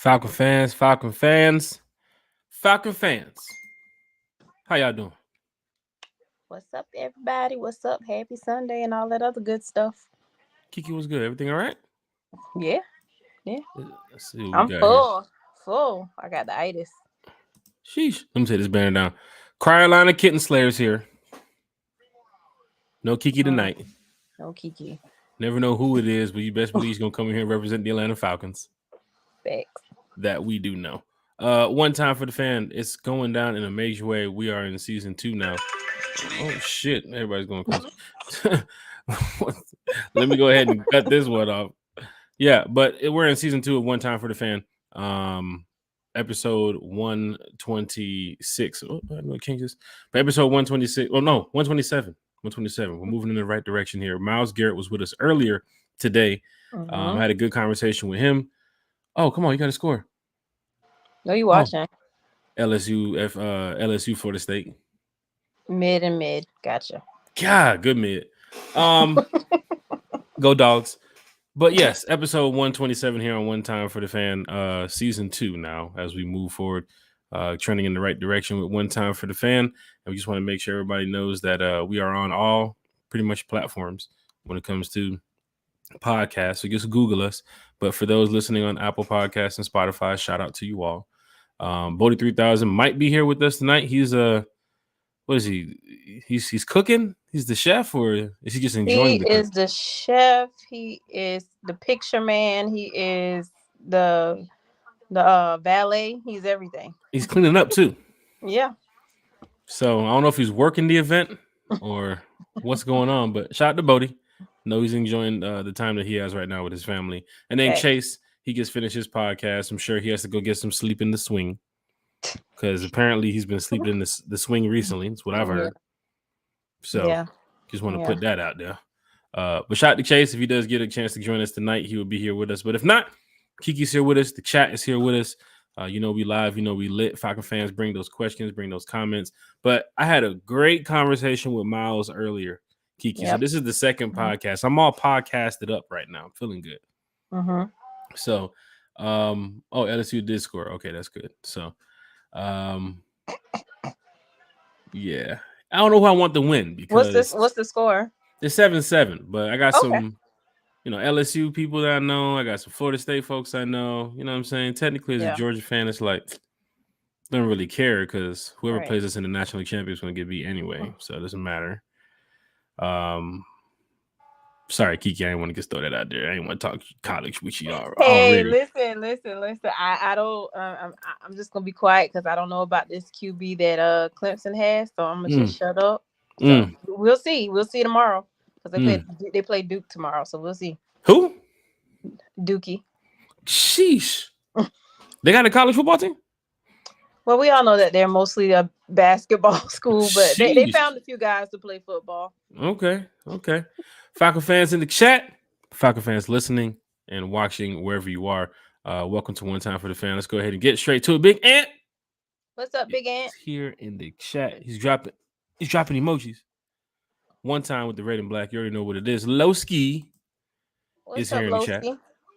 Falcon fans, Falcon fans, Falcon fans. How y'all doing? What's up, everybody? What's up? Happy Sunday and all that other good stuff. Kiki was good. Everything all right? Yeah, yeah. Let's see what we I'm got here. full. I got the itis. Sheesh. Let me take this banner down. Carolina Kitten Slayers here. No Kiki tonight. No Kiki. Never know who it is, but you best believe he's going to come in here and represent the Atlanta Falcons. Facts. That we do know. One time for the fan. It's going down in a major way. We are in season 2 now. Oh, shit. Everybody's going crazy. Let me go ahead and cut this one off. Yeah, but we're in season 2 of One Time for the Fan. Episode 126. Oh, I know changes. But episode 126. Oh, no, 127. 127. We're moving in the right direction here. Myles Garrett was with us earlier today. I had a good conversation with him. Oh, come on. You got to score. No, you watching. LSU Florida State. Mid. Gotcha. God, good mid. Go Dogs. But yes, episode 127 here on One Time for the Fan, season 2 now as we move forward, trending in the right direction with One Time for the Fan. And we just want to make sure everybody knows that we are on all pretty much platforms when it comes to podcasts. So just Google us. But for those listening on Apple Podcasts and Spotify, shout out to you all. Bodie 3000 might be here with us tonight. He's what is he? He's cooking. He's the chef, or is he just enjoying? He is the chef. He is the picture man. He is the valet. He's everything. He's cleaning up too. Yeah. So I don't know if he's working the event or what's going on, but shout out to Bodie. No, he's enjoying the time that he has right now with his family. And then Chase, he just finished his podcast. I'm sure he has to go get some sleep in the swing because apparently he's been sleeping in the swing recently. That's what I've heard. So just want to put that out there. But shout out to Chase. If he does get a chance to join us tonight, he will be here with us. But if not, Kiki's here with us. The chat is here with us. We live, we lit. Falcon fans, bring those questions, bring those comments. But I had a great conversation with Myles earlier, Kiki. Yep. So this is the second podcast. I'm all podcasted up right now. I'm feeling good. So, LSU did score. Okay, that's good. So, yeah. I don't know who I want to win because what's the score? It's 7-7, but I got some, LSU people that I know. I got some Florida State folks I know. You know what I'm saying? Technically, as a Georgia fan, it's like don't really care because whoever plays us in the national championship is going to get beat anyway, so it doesn't matter. Sorry, Kiki, I didn't want to just throw that out there. I didn't want to talk college with you all. Hey, listen. I don't. I'm just gonna be quiet because I don't know about this QB that Clemson has, so I'm gonna just shut up. So we'll see. We'll see tomorrow because they play Duke tomorrow, so we'll see. Who? Dookie. Sheesh. They got a college football team? Well, we all know that they're mostly a basketball school, but they found a few guys to play football. Okay. Falcon fans in the chat, Falcon fans listening and watching wherever you are. Welcome to One Time for the Fan. Let's go ahead and get straight to it. Big Ant. What's up, Big Ant? He's here in the chat. He's dropping emojis. One time with the red and black. You already know what it is. Lowski is here in the chat.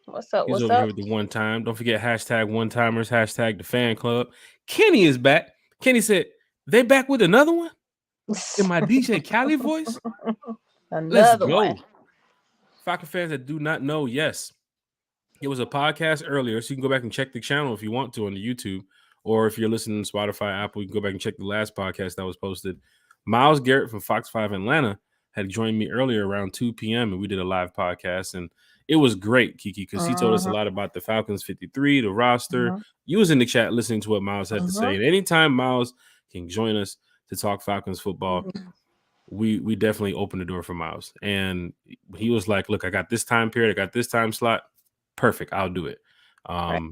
What's up? He's over here with the one time. Don't forget hashtag one timers, hashtag the fan club. Kenny is back. Kenny said, they back with another one? In my DJ Khaled voice? Let's go. One. Falcon fans that do not know, yes. It was a podcast earlier, so you can go back and check the channel if you want to on the YouTube. Or if you're listening to Spotify, Apple, you can go back and check the last podcast that was posted. Myles Garrett from Fox 5 Atlanta had joined me earlier around 2 p.m. and we did a live podcast. And it was great, Kiki, because he told us a lot about the Falcons 53, the roster. You was in the chat listening to what Myles had to say. And anytime Myles can join us to talk Falcons football, we definitely open the door for Myles. And he was like, look, I got this time period. I got this time slot. Perfect. I'll do it.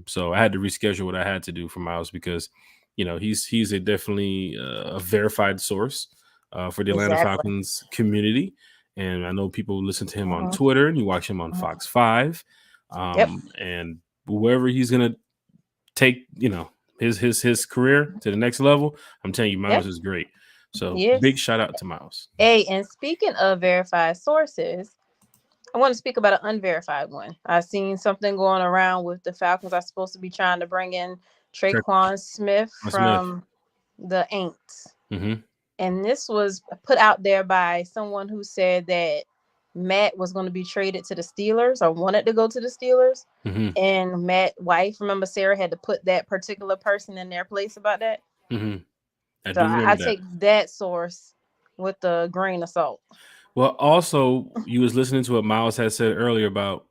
So I had to reschedule what I had to do for Myles because, he's a definitely a verified source for the Atlanta Falcons community. And I know people listen to him on Twitter and you watch him on Fox 5. And wherever he's going to take, his career to the next level, I'm telling you, Myles is great. So big shout out to Myles. Hey, and speaking of verified sources, I want to speak about an unverified one. I've seen something going around with the Falcons are supposed to be trying to bring in Traquan Smith from the Aints. Mm-hmm. And this was put out there by someone who said that Matt was going to be traded to the Steelers or wanted to go to the Steelers. Mm-hmm. And Matt's wife, remember Sarah, had to put that particular person in their place about that. Mm-hmm. I take that source with a grain of salt. Well, also, you was listening to what Miles had said earlier about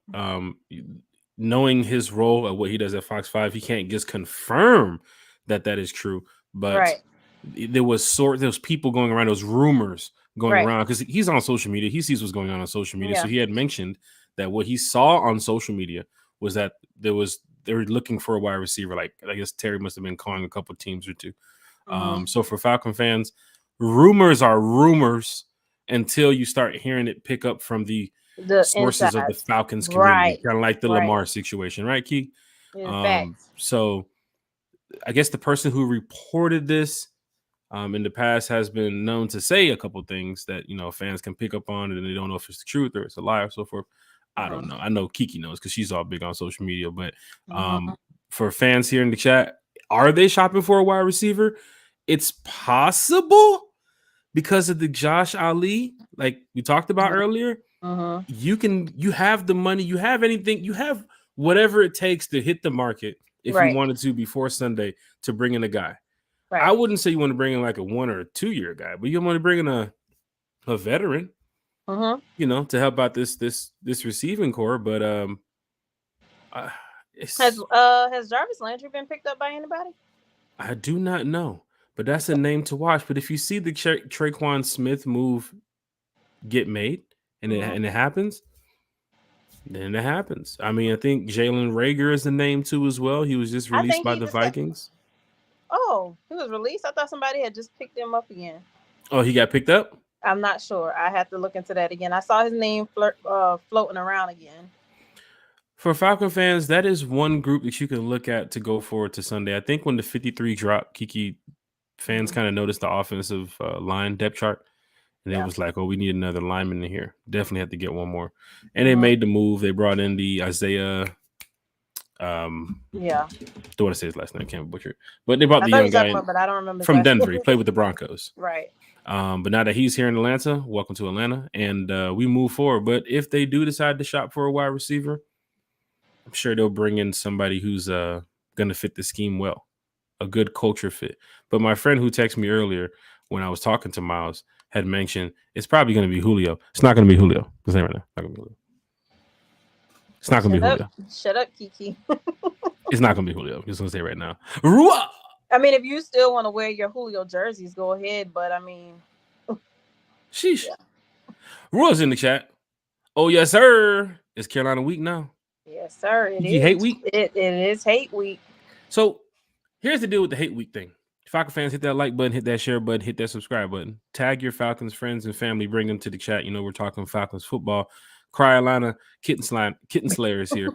knowing his role at what he does at Fox 5. He can't just confirm that is true, but there was people going around, those rumors going around, because he's on social media. He sees what's going on social media. So he had mentioned that what he saw on social media was that they were looking for a wide receiver. Like, I guess Terry must have been calling a couple teams or two. So for Falcon fans, rumors are rumors until you start hearing it pick up from the sources of the Falcons community, kind of like the Lamar situation, right, Key? So I guess the person who reported this in the past has been known to say a couple things that, you know, fans can pick up on, and they don't know if it's the truth or it's a lie or so forth. I don't know. I know Kiki knows because she's all big on social media. But for fans here in the chat, are they shopping for a wide receiver? It's possible because of the Josh Ali, like we talked about earlier. You have the money, you have anything, you have whatever it takes to hit the market if you wanted to before Sunday to bring in a guy. I wouldn't say you want to bring in like a 1 or a 2 year guy, but you want to bring in a veteran, you know, to help out this receiving core. But has Jarvis Landry been picked up by anybody? I do not know, but that's a name to watch. But if you see the Traquan Smith move get made and it happens, then it happens. I mean, I think Jalen Reagor is the name too as well. He was just released by the Vikings. Oh, he was released? I thought somebody had just picked him up again. Oh, he got picked up? I'm not sure. I have to look into that again. I saw his name floating around again. For Falcon fans, that is one group that you can look at to go forward to Sunday. I think when the 53 dropped, Kiki, fans kind of noticed the offensive line depth chart. And it was like, oh, we need another lineman in here. Definitely have to get one more. And they made the move. They brought in the Isaiah. Don't want to say his last name. Can't butcher it. But they brought the young guy but I don't remember from Denver. He played with the Broncos. Right. But now that he's here in Atlanta, welcome to Atlanta. And we move forward. But if they do decide to shop for a wide receiver, I'm sure they'll bring in somebody who's going to fit the scheme well. A good culture fit. But my friend who texted me earlier when I was talking to Miles had mentioned it's probably going to be Julio. It's not going to be Julio. It's not right now. Not going to be Julio. It's not going to be Julio. Shut up, Kiki. It's not going to be Julio. I'm just going to say right now. I mean, if you still want to wear your Julio jerseys, go ahead. But I mean, sheesh. Rua's in the chat. Oh, yes, sir. It's Carolina week now. Yes, sir. It is. Hate week? It is hate week. So here's the deal with the hate week thing. Falcon fans, hit that like button, hit that share button, hit that subscribe button. Tag your Falcons friends and family. Bring them to the chat. You know, we're talking Falcons football. Carolina Kitten Slayer is here.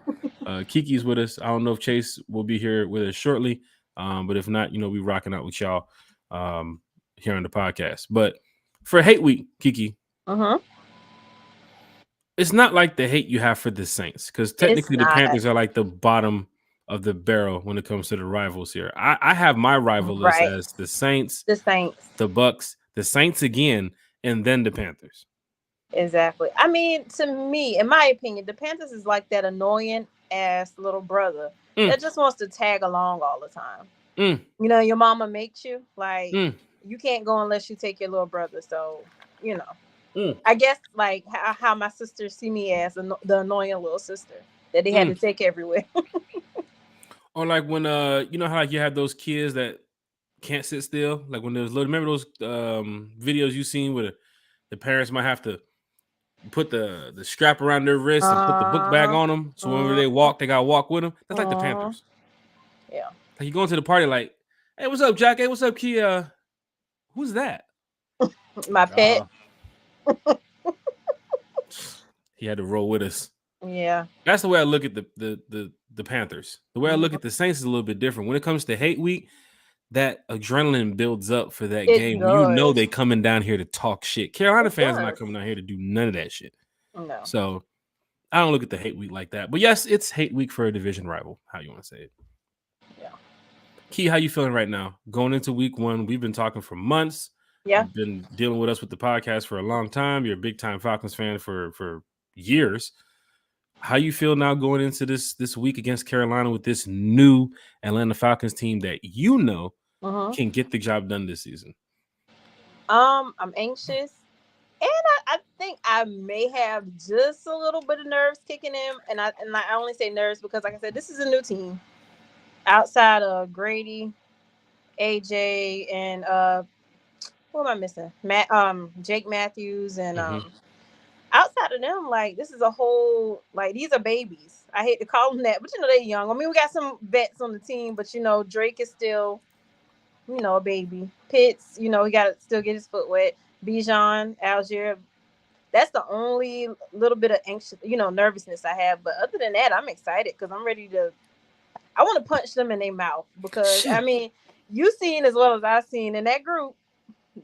Kiki's with us. I don't know if Chase will be here with us shortly. But if not, you know, we rocking out with y'all here on the podcast. But for hate week, Kiki, it's not like the hate you have for the Saints, because technically the Panthers are like the bottom of the barrel when it comes to the rivals here. I have my rival list as the Saints, the Bucks, the Saints again, and then the Panthers. Exactly. I mean, to me, in my opinion, the Panthers is like that annoying ass little brother that just wants to tag along all the time. You know, your mama makes you like you can't go unless you take your little brother. So, you know, I guess like how my sisters see me as the annoying little sister that they had to take everywhere. Or like when you know how like you have those kids that can't sit still, like when there's remember those videos you seen where the parents might have to put the strap around their wrist and put the book bag on them, so whenever they walk, they gotta walk with them. That's like the Panthers. Yeah, like you go into the party like, hey, what's up, Jack? Hey, what's up, Kia? Who's that? My pet. He had to roll with us. Yeah, that's the way I look at the Panthers. The way I look at the Saints is a little bit different. When it comes to hate week, that adrenaline builds up for that game. You know they coming down here to talk shit. Carolina fans are not coming down here to do none of that shit. No. So I don't look at the hate week like that. But yes, it's hate week for a division rival. How you want to say it? Yeah. Key, how you feeling right now? Going into week 1, we've been talking for months. Yeah. You've been dealing with us with the podcast for a long time. You're a big time Falcons fan for years. How you feel now going into this week against Carolina with this new Atlanta Falcons team that can get the job done this season? I'm anxious. And I think I may have just a little bit of nerves kicking in, and I only say nerves because, like I said, this is a new team outside of Grady, AJ, and who am I missing? Jake Matthews, and outside of them, like this is a whole these are babies. I hate to call them that, but they're young. I mean, we got some vets on the team, but Drake is still a baby. Pitts, he got to still get his foot wet. Bijan, Algier. That's the only little bit of anxious, nervousness I have. But other than that, I'm excited because I'm ready to. I want to punch them in their mouth because I mean, you seen as well as I've seen in that group.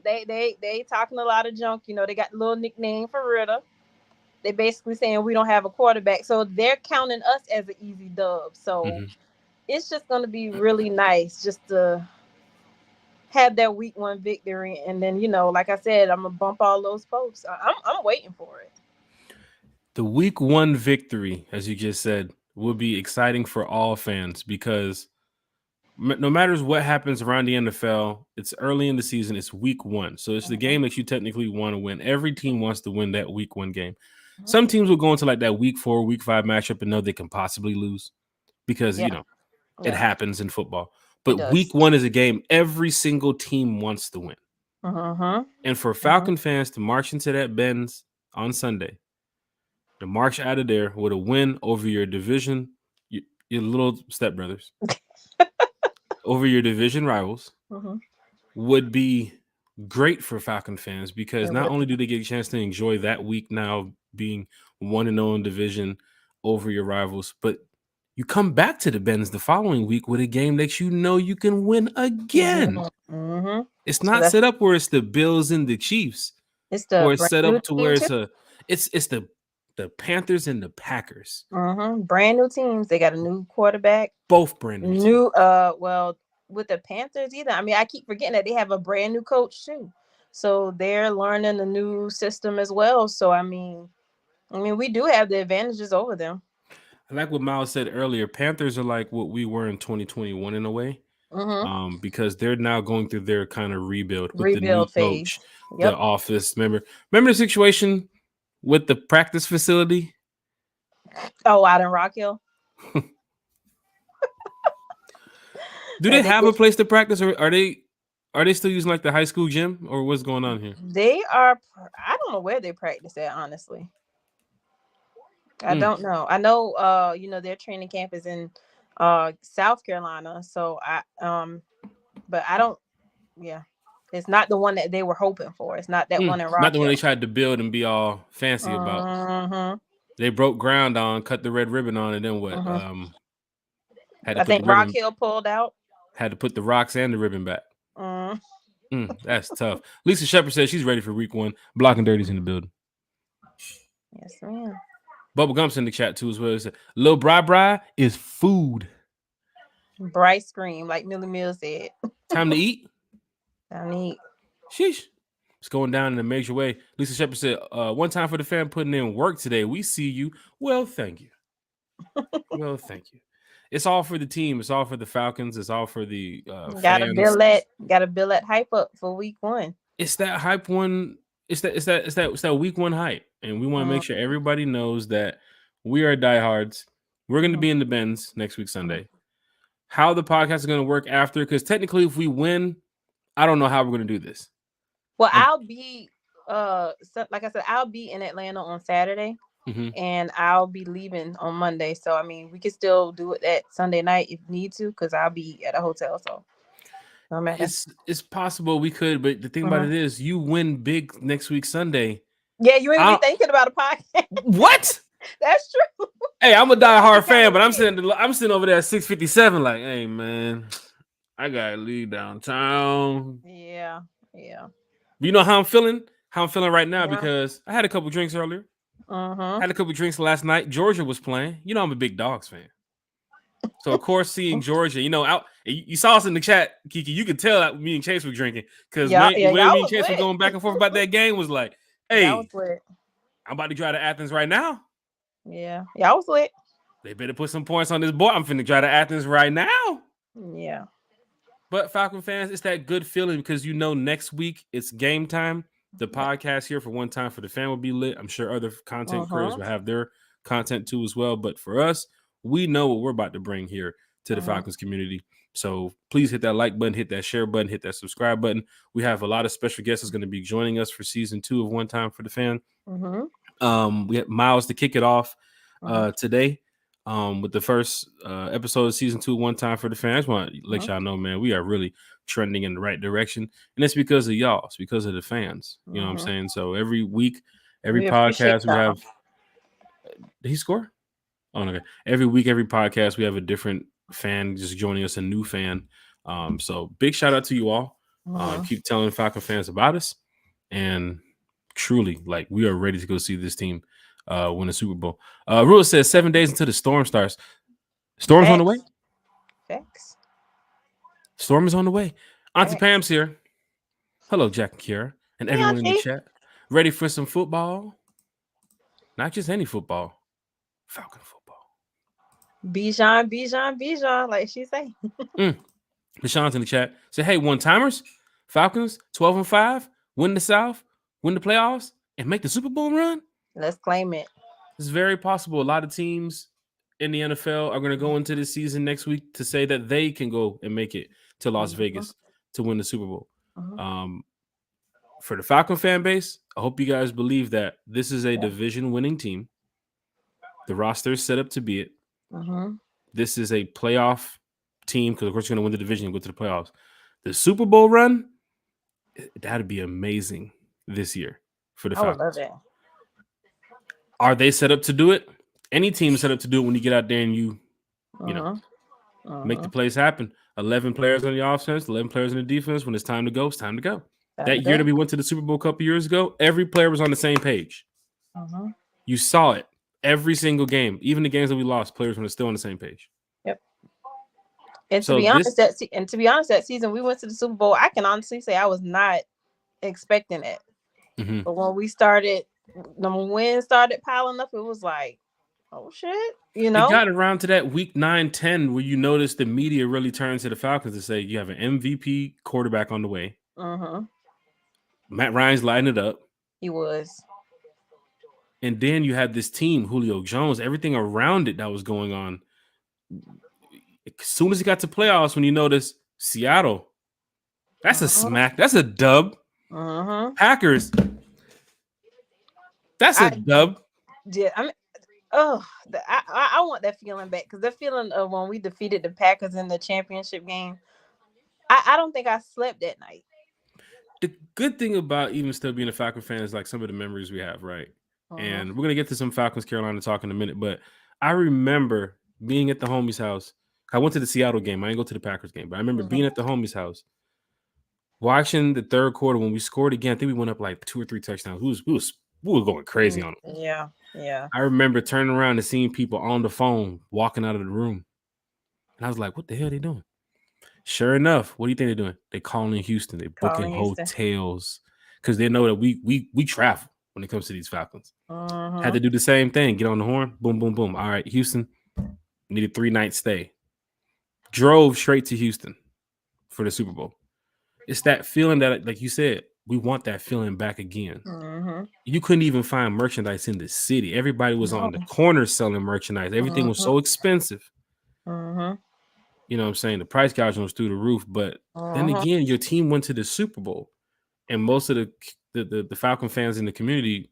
They talking a lot of junk. They got a little nickname for Ritter. They basically saying we don't have a quarterback, so they're counting us as an easy dub. So it's just going to be really nice just to have that week 1 victory, and then like I said, I'm gonna bump all those posts. I'm waiting for it. The week 1 victory, as you just said, will be exciting for all fans because no matter what happens around the NFL, it's early in the season. It's week 1, so it's the game that you technically want to win. Every team wants to win that week 1 game. Some teams will go into like that week 4, week 5 matchup and know they can possibly lose because it happens in football. But week 1 is a game every single team wants to win. And for Falcon fans to march into that Benz on Sunday, to march out of there with a win over your division, your little stepbrothers, over your division rivals, would be great for Falcon fans because not only do they get a chance to enjoy that week now being 1-0 in division over your rivals, but you come back to the Benz the following week with a game that you can win again. It's not set up where it's the Bills and the Chiefs. It's or it's set up to where it's the Panthers and the Packers. Brand new teams. They got a new quarterback. Both brand new. Well, with the Panthers either. I mean, I keep forgetting that they have a brand new coach too. So they're learning a new system as well. So I mean, we do have the advantages over them. I like what Miles said earlier. Panthers are like what we were in 2021 in a way. Because they're now going through their kind of rebuild with the new coach, the office. Remember the situation with the practice facility? Oh, out in Rock Hill. Do they have a place to practice, or are they still using like the high school gym, or what's going on here? They are. I don't know where they practice at, honestly. I don't know. I know, their training camp is in South Carolina. So but I don't. Yeah, it's not the one that they were hoping for. It's not that one in Rock Hill. Not the one they tried to build and be all fancy about. They broke ground on, cut the red ribbon on, and then what? I think Rock Hill pulled out. Had to put the rocks and the ribbon back. That's tough. Lisa Shepard says she's ready for week 1. Blocking Dirty's in the building. Yes, ma'am. Bubba Gump's in the chat too as well. Lil Bri is food. Bryce scream, like Millie Mills said. Time to eat. Time to eat. Sheesh. It's going down in a major way. Lisa Shepard said, one time for the fan putting in work today. We see you. Well, thank you. Well, thank you. It's all for the team. It's all for the Falcons. It's all for the gotta build that hype up for week 1. It's that hype one. It's that week 1 hype. And we want to make sure everybody knows that we are diehards. We're going to be in the Benz next week, Sunday. How the podcast is going to work after, because technically if we win, I don't know how we're going to do this. Well, I'll be, like I said, I'll be in Atlanta on Saturday. And I'll be leaving on Monday. So, I mean, we can still do it that Sunday night if need to, because I'll be at a hotel. So, no matter. It's possible we could, but the thing about it is you win big next week, Sunday. Yeah, you ain't gonna be thinking about a podcast. What? That's true. Hey, I'm a diehard fan, but I'm sitting over there at 657 like, hey, man, I got to leave downtown. Yeah. You know how I'm feeling? How I'm feeling right now because I had a couple drinks earlier. Had a couple drinks last night. Georgia was playing. You know, I'm a big Dogs fan. So, of course, seeing Georgia, you know, you saw us in the chat, Kiki. You could tell that me and Chase were drinking because y'all me and was Chase were lit. going back and forth about that game was like, Y'all was hey, lit. I'm about to drive to Athens right now. Yeah, y'all was lit. They better put some points on this board. I'm finna drive to Athens right now. Yeah. But Falcon fans, it's that good feeling because you know next week it's game time. The podcast here for One Time for the Fan will be lit. I'm sure other content creators will have their content too as well. But for us, we know what we're about to bring here to the Falcons community. So please hit that like button, hit that share button, hit that subscribe button. We have a lot of special guests that's going to be joining us for season 2 of One Time for the Fan. We have Miles to kick it off today. With the first episode of season 2, One Time for the Fan. I just want to let y'all know, man, we are really trending in the right direction. And it's because of y'all. It's because of the fans. You know what I'm saying? So every week, every podcast we have. Did he score? Oh, okay. Every week, every podcast, we have a different fan just joining us, a new fan. So big shout out to you all. Keep telling Falcon fans about us. And truly, like, we are ready to go see this team win a Super Bowl. Rule says 7 days until the storm starts. Storm's on the way. Thanks. Storm is on the way. Auntie Pam's here. Hello, Jack and Kiara, and everyone in the chat. Ready for some football? Not just any football. Falcon football. Bijan, like she say. Deshaun's in the chat. Say, hey, one-timers, Falcons, 12-5, win the South, win the playoffs, and make the Super Bowl run? Let's claim it. It's very possible. A lot of teams in the NFL are going to go into this season next week to say that they can go and make it to Las Vegas to win the Super Bowl. For the Falcon fan base, I hope you guys believe that this is a division-winning team. The roster is set up to be it. This is a playoff team because, of course, you're going to win the division and go to the playoffs. The Super Bowl run, that'd be amazing this year for the Falcons. I would love it. Are they set up to do it? Any team is set up to do it when you get out there and you know, make the plays happen. 11 players on the offense, 11 players on the defense. When it's time to go, it's time to go. That year that we went to the Super Bowl a couple years ago, every player was on the same page. You saw it every single game. Even the games that we lost, players were still on the same page. Yep. And to be honest, that season we went to the Super Bowl, I can honestly say I was not expecting it. But when we started, the wins started piling up, it was like, oh shit, you know. It got around to that week 9-10 where you notice the media really turns to the Falcons to say you have an MVP quarterback on the way. Matt Ryan's lighting it up. He was. And then you had this team, Julio Jones, everything around it that was going on. As soon as he got to playoffs, when you notice Seattle, that's a smack. That's a dub. Packers, that's a dub. Yeah, I mean, I want that feeling back because the feeling of when we defeated the Packers in the championship game, I don't think I slept that night. The good thing about even still being a Falcon fan is like some of the memories we have, right? And we're going to get to some Falcons Carolina talk in a minute, but I remember being at the homie's house. I went to the Seattle game. I didn't go to the Packers game, but I remember being at the homie's house, watching the third quarter when we scored again. I think we went up like 2 or 3 touchdowns. We were going crazy on them. Yeah. I remember turning around and seeing people on the phone walking out of the room. And I was like, what the hell are they doing? Sure enough, what do you think they're doing? They're calling Houston. They're booking hotels because they know that we travel when it comes to these Falcons. Had to do the same thing. Get on the horn. Boom, boom, boom. All right, Houston, needed 3-night stay. Drove straight to Houston for the Super Bowl. It's that feeling that, like you said, we want that feeling back again. You couldn't even find merchandise in the city. Everybody was on the corner selling merchandise. Everything was so expensive. You know what I'm saying? The price gouging was through the roof. But then again, your team went to the Super Bowl. And most of the Falcon fans in the community,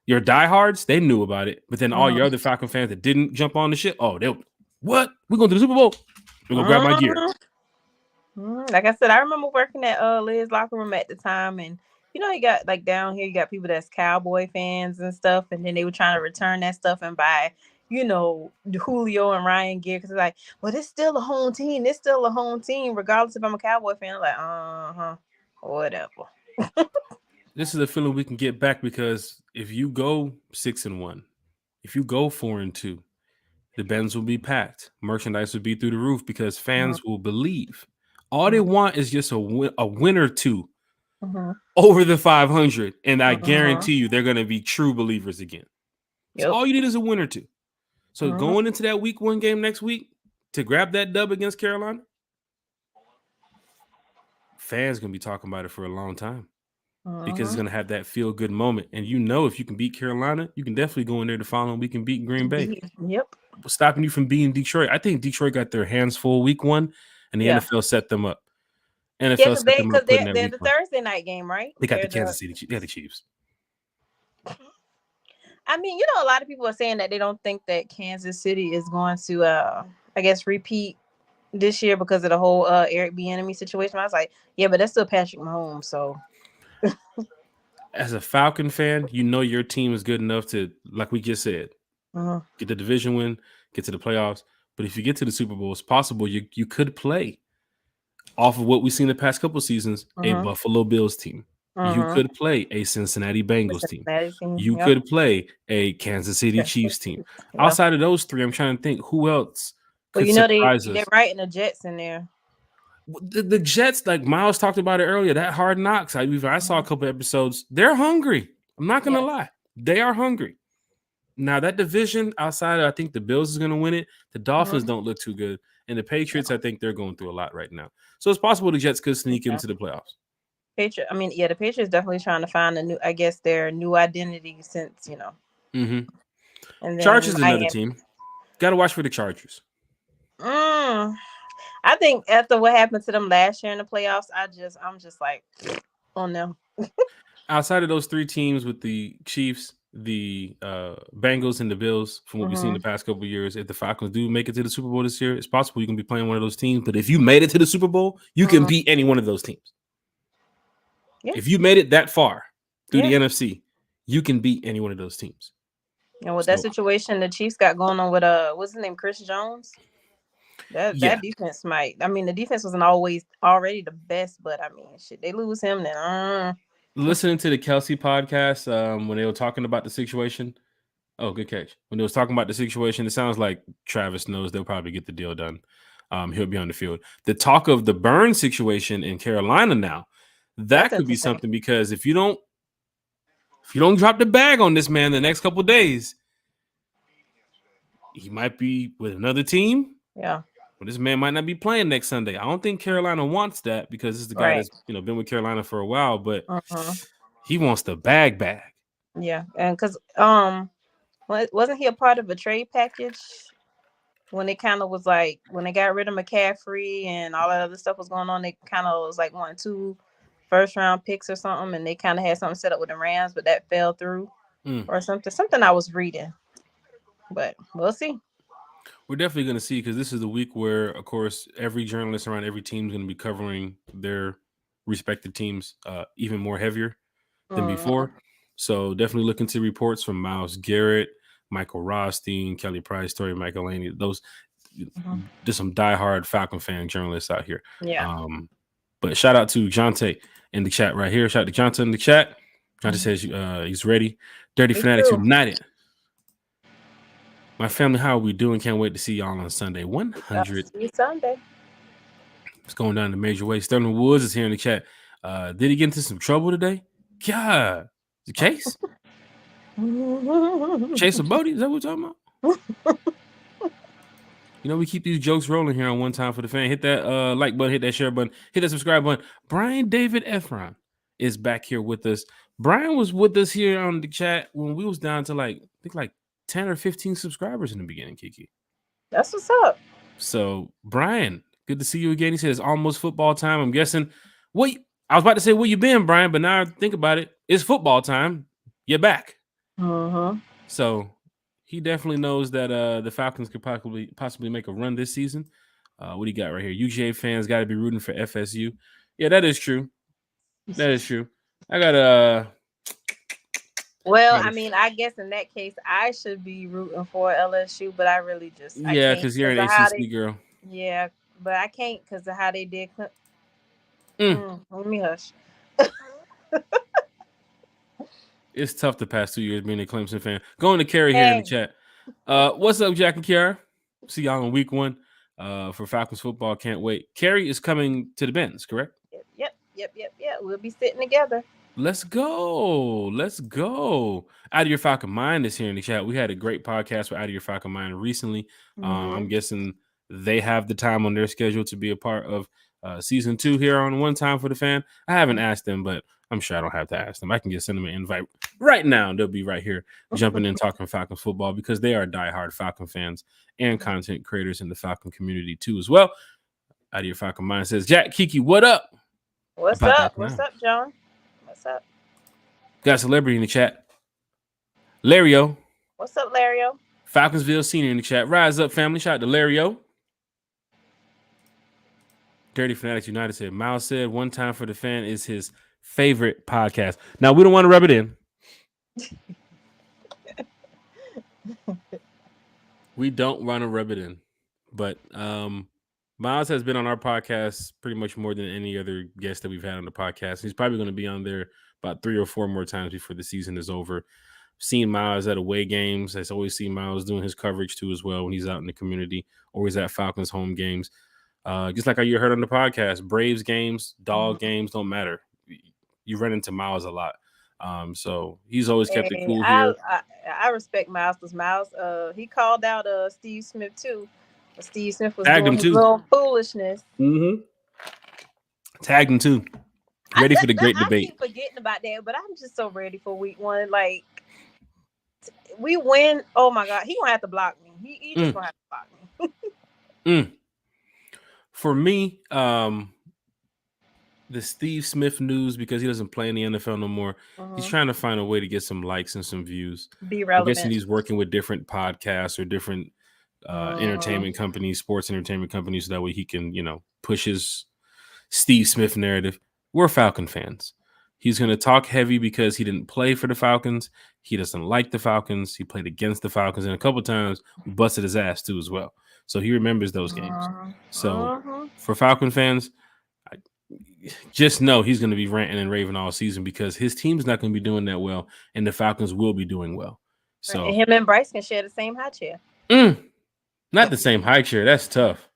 your diehards, they knew about it. But then all your other Falcon fans that didn't jump on the shit, what? We're going to the Super Bowl. We're going to grab my gear. Like I said, I remember working at Liz locker room at the time, and you know, you got like down here, you got people that's Cowboy fans and stuff, and then they were trying to return that stuff and buy, you know, Julio and Ryan gear because it's like, well, it's still a home team. It's still a home team, regardless if I'm a Cowboy fan. I'm like, whatever. This is a feeling we can get back because if you go 6-1, if you go 4-2, the Benz will be packed. Merchandise will be through the roof because Mhm, fans will believe. All they mhm, want is just a win or two mhm, over the 500, and I mhm. guarantee you they're going to be true believers again. So Yep. all you need is a win or two. So Mhm, going into that week 1 game next week to grab that dub against Carolina, fans going to be talking about it for a long time because it's mhm. going to have that feel good moment. And if you can beat Carolina, you can definitely go in there the following week and beat Green Bay. Yep. Stopping you from beating Detroit. I think Detroit got their hands full week 1, and the Yeah. NFL set them up. Yeah, NFL because set them up putting that they're week the 1. Thursday night game, right? They got the They're Kansas the. City. They got the Chiefs. I mean, a lot of people are saying that they don't think that Kansas City is going to, I guess, repeat this year because of the whole Eric Bieniemy situation. I was like, yeah, but that's still Patrick Mahomes, so. As a Falcon fan, you know your team is good enough to, like we just said, Mhm, get the division win, get to the playoffs. But if you get to the Super Bowl, it's possible you could play off of what we've seen the past couple seasons, a mhm, Buffalo Bills team. You mhm. could play a Cincinnati The Bengals team. Cincinnati team, You yep. could play a Kansas City Chiefs team. Yeah. Outside of those three, I'm trying to think who else Well, could surprise they're us. writing the Jets in there. The Jets, like Miles talked about it earlier, that Hard Knocks. I saw a Mhm. couple episodes. They're hungry. I'm not gonna Yes. lie. They are hungry. Now that division outside of, I think the Bills is gonna win it. The Dolphins Mhm. don't look too good. And the Yeah. Patriots, I think they're going through a lot right now. So it's possible the Jets could sneak Yeah. into the playoffs. I mean, yeah, the Patriots definitely trying to find a new, I guess, their new identity since Mm-hmm. and then Chargers is another Miami. team. Got to watch for the Chargers. Mm, I think after what happened to them last year in the playoffs, I'm just like, oh no. Outside of those three teams with the Chiefs, the Bengals, and the Bills, from what we've seen Hmm. the past couple of years, if the Falcons do make it to the Super Bowl this year, it's possible you can be playing one of those teams. But if you made it to the Super Bowl, you can Hmm. beat any one of those teams. Yeah, If you made it that far through yeah. the NFC, you can beat any one of those teams. And with that So situation the Chiefs got going on with what's his name, Chris Jones. yeah, That defense might. I mean, the defense wasn't always already the best, but I mean, shit, they lose him then. listening to the Kelsey podcast when they were talking about the situation. Oh, good catch. When they was talking about the situation, it sounds like Travis knows they'll probably get the deal done. He'll be on the field. The talk of the Burns situation in Carolina now, that That's could be interesting. something because if you don't drop the bag on this man the next couple of days, he might be with another team. Yeah. But this man might not be playing next Sunday. I don't think Carolina wants that because this is the guy Right. that's been with Carolina for a while, but Uh-huh. he wants the bag. Yeah, and because wasn't he a part of a trade package when it kind of was like when they got rid of McCaffrey and all that other stuff was going on? They kind of was like 1, 2 first-round picks or something, and they kind of had something set up with the Rams, but that fell through Mm. or something. Something I was reading, but we'll see. We're definitely going to see because this is the week where, of course, every journalist around every team is going to be covering their respective teams even more heavier than Mm-hmm. before. So definitely look into reports from Myles Garrett, Michael Rothstein, Kelly Price, Tori Michael Laney. There's some diehard Falcon fan journalists out here. Yeah. But shout out to Jonte in the chat right here. Shout out to Jonte in the chat. Jonte says he's ready. Dirty Me Fanatics too. United. My family, how are we doing? Can't wait to see y'all on Sunday. I'll 100. see you Sunday. It's going down in a major way. Sterling Woods is here in the chat. Did he get into some trouble today? God. The case? Chase a Bodie? Is that what we're talking about? We keep these jokes rolling here on One Time for the Fan. Hit that like button, hit that share button, hit that subscribe button. Brian David Efron is back here with us. Brian was with us here on the chat when we was down to I think 10 or 15 subscribers in the beginning, Kiki. That's what's up. So, Brian, good to see you again. He said it's almost football time. I'm guessing I was about to say where you been, Brian, but now I think about it, it's football time. You're back. Mm-hmm. So he definitely knows that the Falcons could possibly make a run this season. What do you got right here? UGA fans got to be rooting for FSU. Yeah, that is true. That is true. I got Well, I mean, I guess in that case, I should be rooting for LSU, but I really I yeah, can't because you're because an of how ACC girl. yeah, but I can't because of how they did. Mm. Let me hush. It's tough the past 2 years being a Clemson fan. Going to Carrie here in the Hey. chat. What's up, Jack and Kiara? See y'all in week 1 for Falcons football. Can't wait. Carrie is coming to the Benz, correct? Yep. We'll be sitting together. Let's go. Out of Your Falcon Mind is here in the chat. We had a great podcast with Out of Your Falcon Mind recently. I'm guessing they have the time on their schedule to be a part of season 2 here on One Time for the Fan. I haven't asked them, but I'm sure I don't have to ask them. I can just send them an invite right now. They'll be right here jumping in talking Falcons football because they are diehard Falcon fans and content creators in the Falcon community too as well. Out of Your Falcon Mind says, Jack, Kiki, what up? What's up? What's up, John? What's up? Got a celebrity in the chat. Lario. What's up, Lario? Falconsville Senior in the chat. Rise up, family. Shout out to Lario. Dirty Fanatics United said, Miles said One Time for the Fan is his favorite podcast. Now, we don't want to rub it in. We don't want to rub it in. But Miles has been on our podcast pretty much more than any other guest that we've had on the podcast. He's probably going to be on there about 3 or 4 more times before the season is over. Seen Miles at away games. I've always seen Miles doing his coverage too as well when he's out in the community or he's at Falcons home games. Just like how you heard on the podcast, Braves games, dog games, don't matter. You run into Miles a lot. So he's always kept it cool here. I respect Miles because Miles, he called out Steve Smith too. Steve Smith was Tagged doing him his too. little foolishness. Tagged him too. Ready for the great debate. I keep forgetting about that, but I'm just so ready for week 1. Like, we win. Oh my God, he gonna have to block me. He just gonna have to block me. For me, the Steve Smith news, because he doesn't play in the NFL no more, he's trying to find a way to get some likes and some views. Be relevant. I'm guessing he's working with different podcasts or different entertainment companies, sports entertainment companies, so that way he can, push his Steve Smith narrative. We're Falcon fans. He's going to talk heavy because he didn't play for the Falcons. He doesn't like the Falcons. He played against the Falcons, and a couple times we busted his ass too as well. So he remembers those games. So for Falcon fans, just know he's going to be ranting and raving all season because his team's not going to be doing that well, and the Falcons will be doing well. So and him and Bryce can share the same high chair. Not the same high chair. That's tough.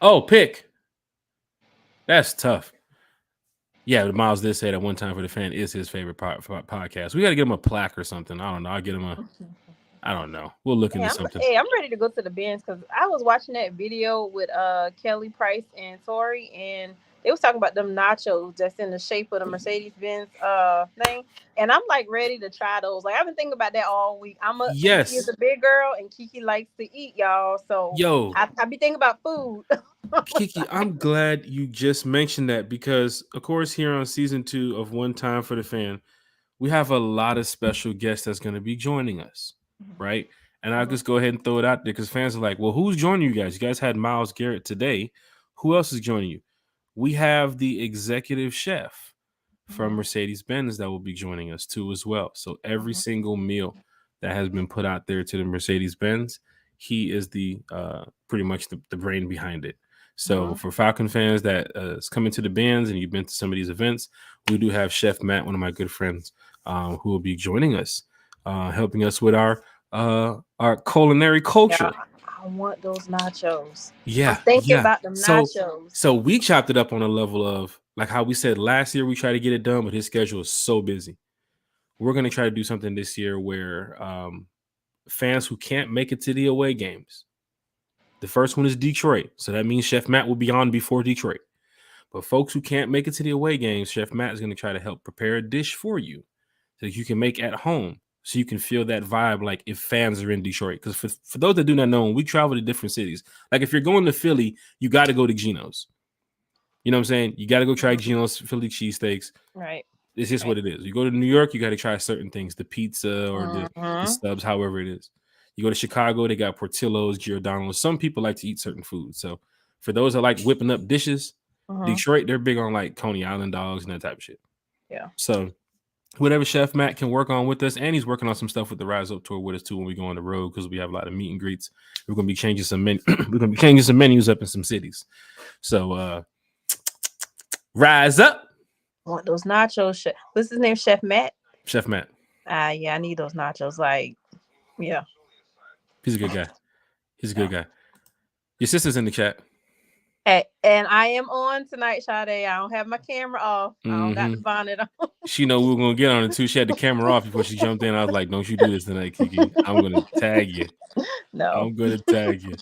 Oh, pick. That's tough. Yeah, Miles did say that One Time for the Fan is his favorite podcast. We got to get him a plaque or something. I don't know. I'll get him I don't know. We'll look into something. I'm ready to go to the Benz because I was watching that video with Kelly Price and Tori, and they was talking about them nachos that's in the shape of the Mercedes-Benz thing. And I'm like ready to try those. Like, I've been thinking about that all week. Yes. Kiki's a big girl and Kiki likes to eat, y'all. So I be thinking about food. Kiki, I'm glad you just mentioned that because, of course, here on season 2 of One Time for the Fan, we have a lot of special guests that's going to be joining us, right? And I'll just go ahead and throw it out there because fans are like, well, who's joining you guys? You guys had Myles Garrett today. Who else is joining you? We have the executive chef from Mercedes-Benz that will be joining us too as well. So every single meal that has been put out there to the Mercedes-Benz, he is the pretty much the brain behind it. So for Falcon fans that is coming to the Benz and you've been to some of these events, we do have Chef Matt, one of my good friends, who will be joining us, helping us with our culinary culture. Yeah, I want those nachos. Yeah, I'm thinking about them nachos. So we chopped it up on a level of like how we said last year we tried to get it done, but his schedule is so busy. We're going to try to do something this year where fans who can't make it to the away games. The first one is Detroit. So that means Chef Matt will be on before Detroit. But folks who can't make it to the away games, Chef Matt is going to try to help prepare a dish for you so that you can make at home so you can feel that vibe like if fans are in Detroit. Because for those that do not know, when we travel to different cities, like if you're going to Philly, you got to go to Geno's. You know what I'm saying? You got to go try Geno's Philly cheesesteaks. Right. It's just what it is. You go to New York, you got to try certain things, the pizza or the subs, however it is. You go to Chicago, they got Portillo's, Giordano's. Some people like to eat certain foods. So for those that like whipping up dishes, Detroit, they're big on like Coney Island dogs and that type of shit. Yeah. So whatever Chef Matt can work on with us, and he's working on some stuff with the Rise Up tour with us too when we go on the road because we have a lot of meet and greets. We're gonna be changing some menus up in some cities. So Rise Up. I want those nachos. What's his name? Chef Matt. Chef Matt. Yeah, I need those nachos. Like, yeah. He's a good guy. He's a good guy. Your sister's in the chat. And I am on tonight, Sade. I don't have my camera off. I don't got the bonnet on. She know we were gonna get on it too. She had the camera off before she jumped in. I was like, "Don't you do this tonight, Kiki? I'm gonna tag you. No, I'm gonna tag you."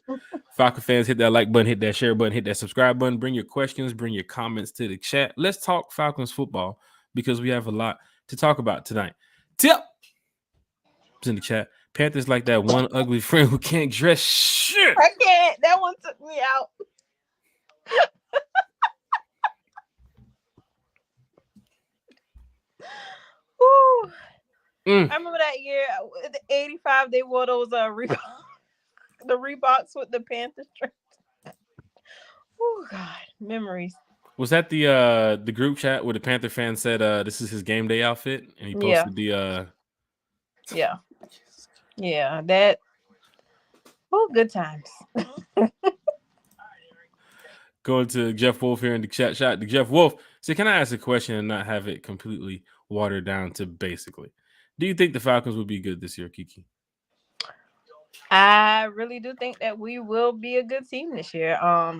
Falcon fans, hit that like button, hit that share button, hit that subscribe button. Bring your questions, bring your comments to the chat. Let's talk Falcons football because we have a lot to talk about tonight. Tip is in the chat. Panthers like that one ugly friend who can't dress shit. I can't. That one took me out. I remember that year, the '85. They wore those the Reeboks with the Panther stripes. Oh God, memories. Was that the group chat where the Panther fan said this is his game day outfit and he posted the that good times. Going to Jeff Wolf here in the chat shot. The Jeff Wolf said, "Can I ask a question and not have it completely watered down to basically? Do you think the Falcons will be good this year, Kiki?" I really do think that we will be a good team this year. I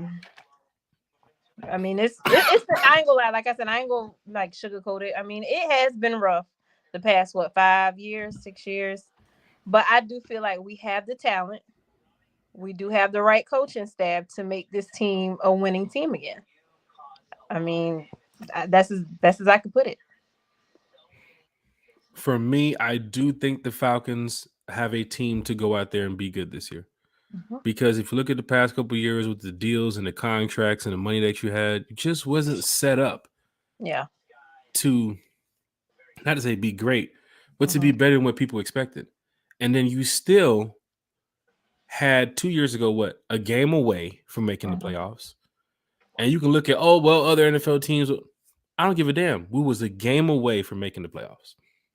mean, it's I ain't gonna lie. Like I said, I ain't gonna like sugarcoat it. I mean, it has been rough the past 5 years, 6 years, but I do feel like we have the talent. We do have the right coaching staff to make this team a winning team again. I mean, that's as best as I could put it. For me, I do think the Falcons have a team to go out there and be good this year. Because if you look at the past couple of years with the deals and the contracts and the money that you had, it just wasn't set up. To not to say be great, but to be better than what people expected. And then you still had 2 years ago, a game away from making the playoffs. And you can look at, other NFL teams. I don't give a damn. We was a game away from making the playoffs.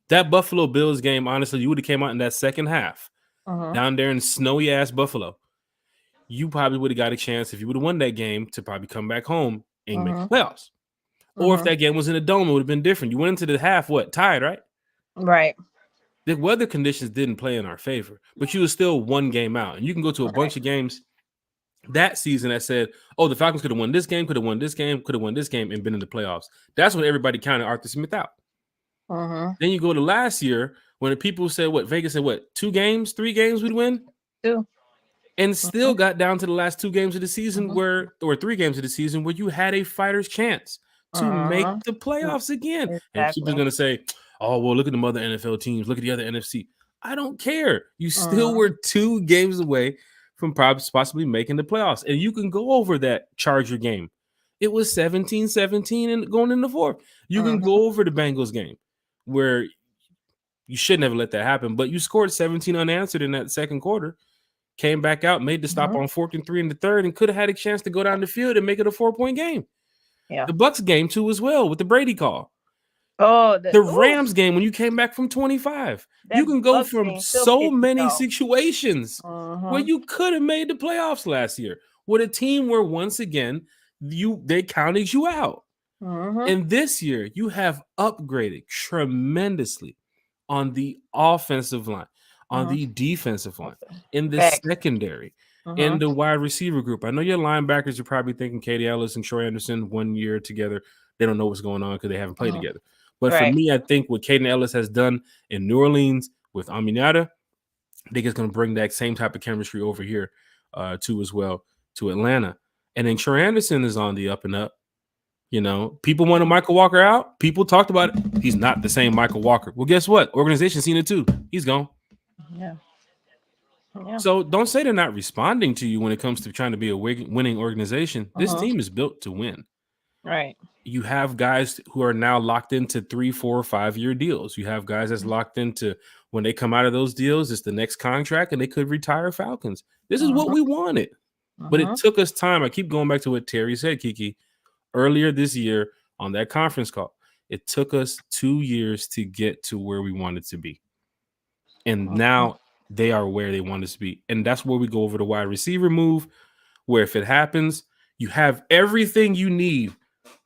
That Buffalo Bills game, honestly, you would have came out in that second half down there in snowy ass Buffalo. You probably would have got a chance if you would have won that game to probably come back home and make the playoffs. Or if that game was in a dome, it would have been different. You went into the half, tied, right? Right. The weather conditions didn't play in our favor, but you were still one game out. And you can go to a bunch of games that season that said, the Falcons could have won this game, could have won this game, could have won this game, and been in the playoffs. That's when everybody counted Arthur Smith out. Then you go to last year when the people said, Vegas said, 2 games, 3 games we'd win? 2. And still got down to the last 2 games of the season or 3 games of the season where you had a fighter's chance to make the playoffs again. Exactly. And people's going to say, look at the other NFL teams. Look at the other NFC. I don't care. You still were 2 games away from possibly making the playoffs. And you can go over that Charger game. It was 17-17 and going in the fourth. You can go over the Bengals game where you shouldn't have let that happen, but you scored 17 unanswered in that second quarter, came back out, made the stop on 4th and 3 in the third, and could have had a chance to go down the field and make it a 4-point game. Yeah. The Bucs game too as well with the Brady call. The Rams game when you came back from 25. You can go from so many situations where you could have made the playoffs last year with a team where once again they counted you out. And this year you have upgraded tremendously on the offensive line, on the defensive line, in the secondary, in the wide receiver group. I know your linebackers are probably thinking Katie Ellis and Troy Anderson 1 year together. They don't know what's going on because they haven't played together. But for me, I think what Kaden Ellis has done in New Orleans with Aminata, I think it's going to bring that same type of chemistry over here too as well to Atlanta. And then Troy Anderson is on the up and up. You know, people wanted Michael Walker out. People talked about it. He's not the same Michael Walker. Well, guess what? Organization seen it too. He's gone. Yeah. So don't say they're not responding to you when it comes to trying to be a winning organization. This team is built to win. Right. You have guys who are now locked into 3, 4, 5 year deals. You have guys that's locked into when they come out of those deals, it's the next contract and they could retire Falcons. This is what we wanted. But it took us time. I keep going back to what Terry said, Kiki, earlier this year on that conference call. It took us 2 years to get to where we wanted to be. And now they are where they want us to be. And that's where we go over the wide receiver move, where if it happens, you have everything you need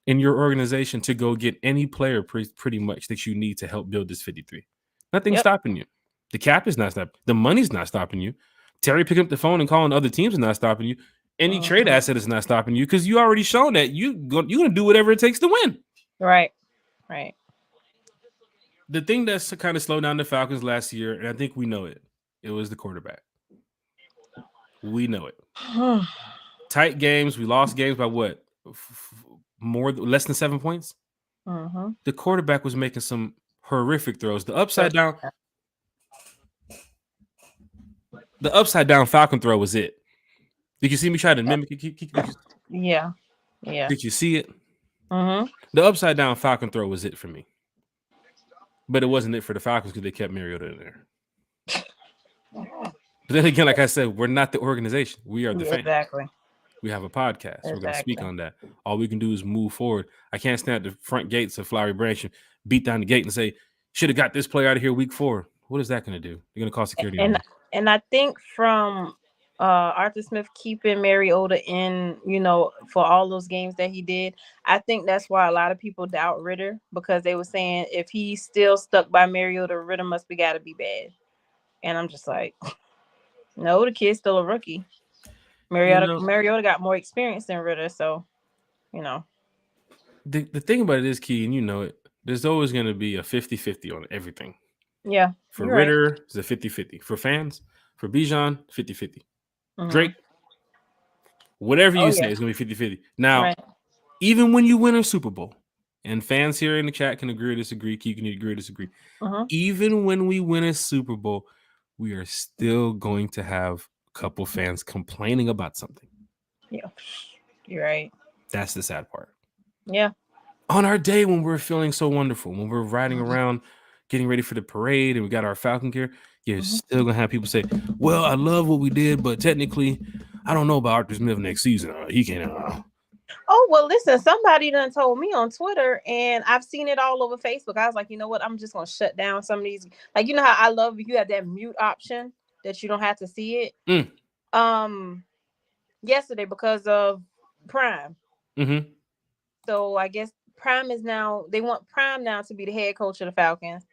in your organization to go get any player pretty much that you need to help build this 53. Nothing's stopping you. The cap is not stopping. The money's not stopping you. Terry picking up the phone and calling other teams is not stopping you. Any trade asset is not stopping you because you already shown that you're going to do whatever it takes to win. Right. The thing that's kind of slowed down the Falcons last year, and I think we know it, it was the quarterback. We know it. Tight games. We lost games by what? Less than 7 points? The quarterback was making some horrific throws. The upside down Falcon throw was it. Did you see me try to mimic it? Yeah. Did you see it? The upside down Falcon throw was it for me. But it wasn't it for the Falcons because they kept Mariota in there. But then again, like I said, we're not the organization. We are the fans. Exactly. We have a podcast. We're going to speak on that. All we can do is move forward. I can't stand at the front gates of Flowery Branch and beat down the gate and say, should have got this player out of here week 4. What is that going to do? You're going to call security. And I think from Arthur Smith keeping Mariota in, for all those games that he did, I think that's why a lot of people doubt Ritter, because they were saying if he's still stuck by Mariota, Ritter must be got to be bad. And I'm just like, no, the kid's still a rookie. Mariota got more experience than Ritter, so The thing about it is, Key, and you know it, there's always going to be a 50-50 on everything. Yeah. For Ritter, it's a 50-50. For fans, for Bijan, 50-50. Drake, whatever you say, it's going to be 50-50. Now, even when you win a Super Bowl, and fans here in the chat can agree or disagree, Key can agree or disagree. Even when we win a Super Bowl, we are still going to have a couple fans complaining about something. Yeah, you're right. That's the sad part. Yeah. On our day when we're feeling so wonderful, when we're riding around, getting ready for the parade, and we got our Falcon gear, you're still going to have people say, well, I love what we did, but technically, I don't know about Arthur Smith next season. He can't. Oh, well, listen, somebody done told me on Twitter, and I've seen it all over Facebook. I was like, you know what? I'm just going to shut down some of these. Like, you know how I love you have that mute option that you don't have to see it? Yesterday, because of Prime. So I guess Prime is now, they want Prime now to be the head coach of the Falcons.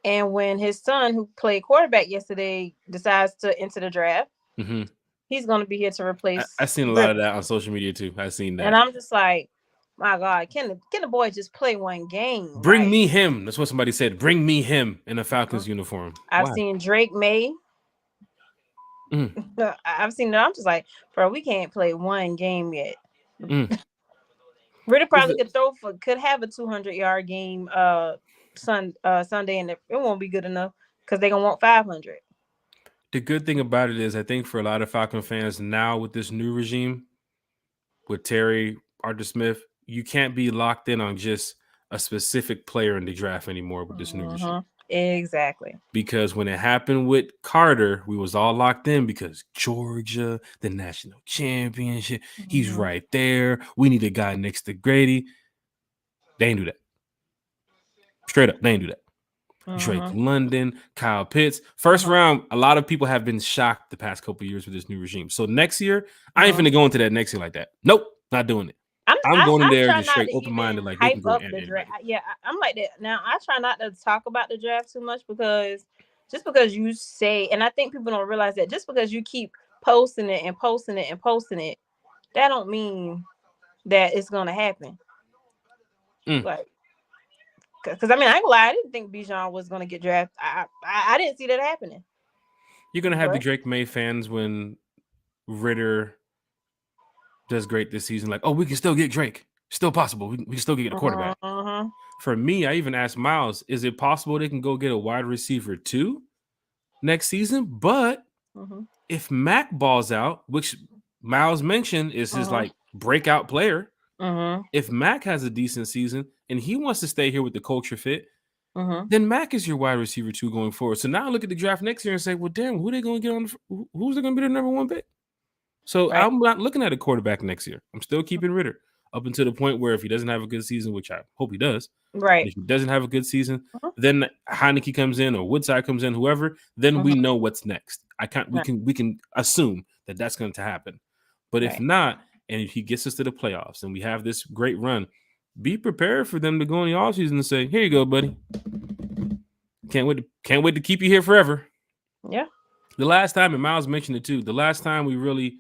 And when his son, who played quarterback yesterday, decides to enter the draft, he's going to be here to replace. I've seen a lot of that on social media too. I've seen that. And I'm just like, my God, can the boy just play one game? Bring me him. That's what somebody said. Bring me him in a Falcons uniform. I've seen Drake May. I've seen it. I'm just like, bro, we can't play one game yet. Ritter probably could have a 200-yard game Sunday, and it won't be good enough because they're gonna want 500. The good thing about it is, I think for a lot of Falcon fans now with this new regime, with Terry, Arthur Smith, you can't be locked in on just a specific player in the draft anymore with this new regime. Exactly. Because when it happened with Carter, we was all locked in because Georgia, the national championship, he's right there. We need a guy next to Grady. They ain't do that. Straight up, they ain't do that. Drake London, Kyle Pitts. First round, a lot of people have been shocked the past couple of years with this new regime. So next year, I ain't finna go into that next year like that. Nope, not doing it. I'm going in there just straight open-minded, like they can go the draft. Yeah, I'm like that. Now, I try not to talk about the draft too much because just because you say, and I think people don't realize that just because you keep posting it and posting it and posting it, that don't mean that it's going to happen. Like, because I mean, I ain't gonna lie, I didn't think Bijan was going to get drafted. I didn't see that happening. You're going to have the Drake May fans when Ritter does great this season, like, oh, we can still get Drake. Still possible. We can still get a quarterback. For me, I even asked Miles, is it possible they can go get a wide receiver too next season? But if Mac balls out, which Miles mentioned is his like breakout player, if Mac has a decent season and he wants to stay here with the culture fit, then Mac is your wide receiver too going forward. So now I look at the draft next year and say, well, damn, who are they going to get on? Who's going to be their number 1 pick? So I'm not looking at a quarterback next year. I'm still keeping Ritter up until the point where if he doesn't have a good season, which I hope he does, if he doesn't have a good season, then Heineke comes in or Woodside comes in, whoever, then we know what's next. We can assume that that's going to happen. But if not, and if he gets us to the playoffs and we have this great run, be prepared for them to go in the offseason and say, here you go, buddy. Can't wait to keep you here forever. Yeah. The last time, and Miles mentioned it too, the last time we really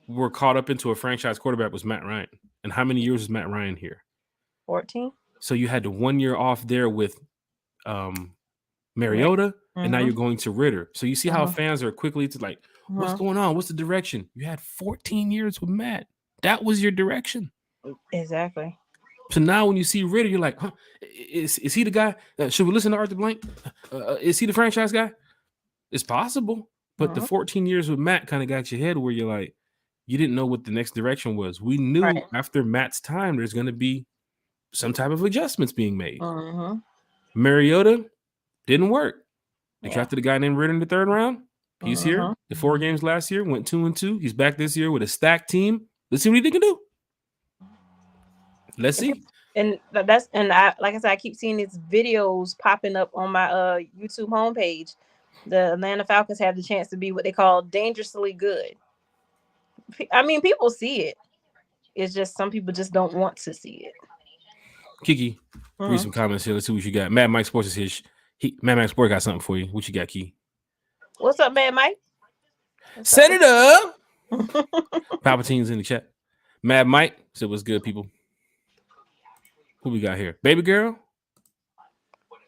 were caught up into a franchise quarterback was Matt Ryan. And how many years was Matt Ryan here? 14. So you had the 1 year off there with Mariota, and now you're going to Ritter. So you see how fans are quickly to like, what's going on? What's the direction? You had 14 years with Matt. That was your direction. Exactly. So now when you see Ritter, you're like, huh, is he the guy? Should we listen to Arthur Blank? Is he the franchise guy? It's possible. But the 14 years with Matt kind of got your head where you're like, you didn't know what the next direction was. We knew after Matt's time, there's going to be some type of adjustments being made. Mariota didn't work. They drafted a guy named Ritter in the 3rd round. He's here. The 4 games last year went 2-2. He's back this year with a stacked team. Let's see what he can do. Let's see. And like I said, I keep seeing these videos popping up on my YouTube homepage. The Atlanta Falcons have the chance to be what they call dangerously good. I mean, people see it. It's just some people just don't want to see it. Kiki, read some comments here. Let's see what you got. Mad Mike Sports is here. Mad Mike Sports got something for you. What you got, Key? What's up, Mad Mike? Set it up. Palpatine's in the chat. Mad Mike said, "What's good, people?" Who we got here? Baby girl.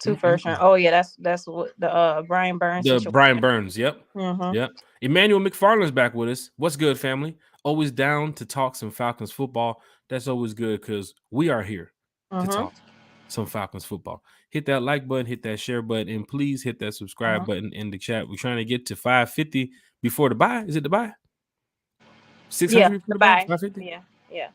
2 first round. Oh yeah, that's what the Brian Burns. The Brian Burns. Yep. Yep. Emmanuel McFarland's back with us. What's good, family? Always down to talk some Falcons football. That's always good because we are here to talk some Falcons football. Hit that like button, hit that share button, and please hit that subscribe button in the chat. We're trying to get to 550 before the bye. Is it the bye? 600 the bye. 550? Yeah.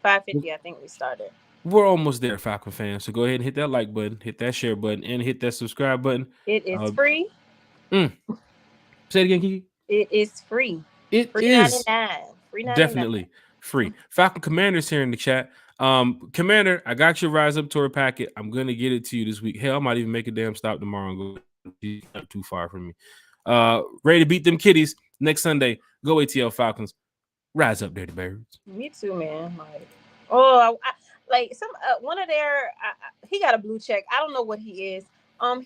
550, I think we started. We're almost there, Falcon fans. So go ahead and hit that like button, hit that share button, and hit that subscribe button. It is free. Say it again, Kiki. It is free. It free is 99. Free 99. Definitely free. Falcon Commander's here in the chat. Commander, I got your RiseUp tour packet. I'm gonna get it to you this week. Hell, I might even make a damn stop tomorrow and go. He's not too far from me. Ready to beat them kitties next Sunday. Go ATL Falcons. Rise up, dirty birds. Me too, man. Like, one of their he got a blue check. I don't know what he is.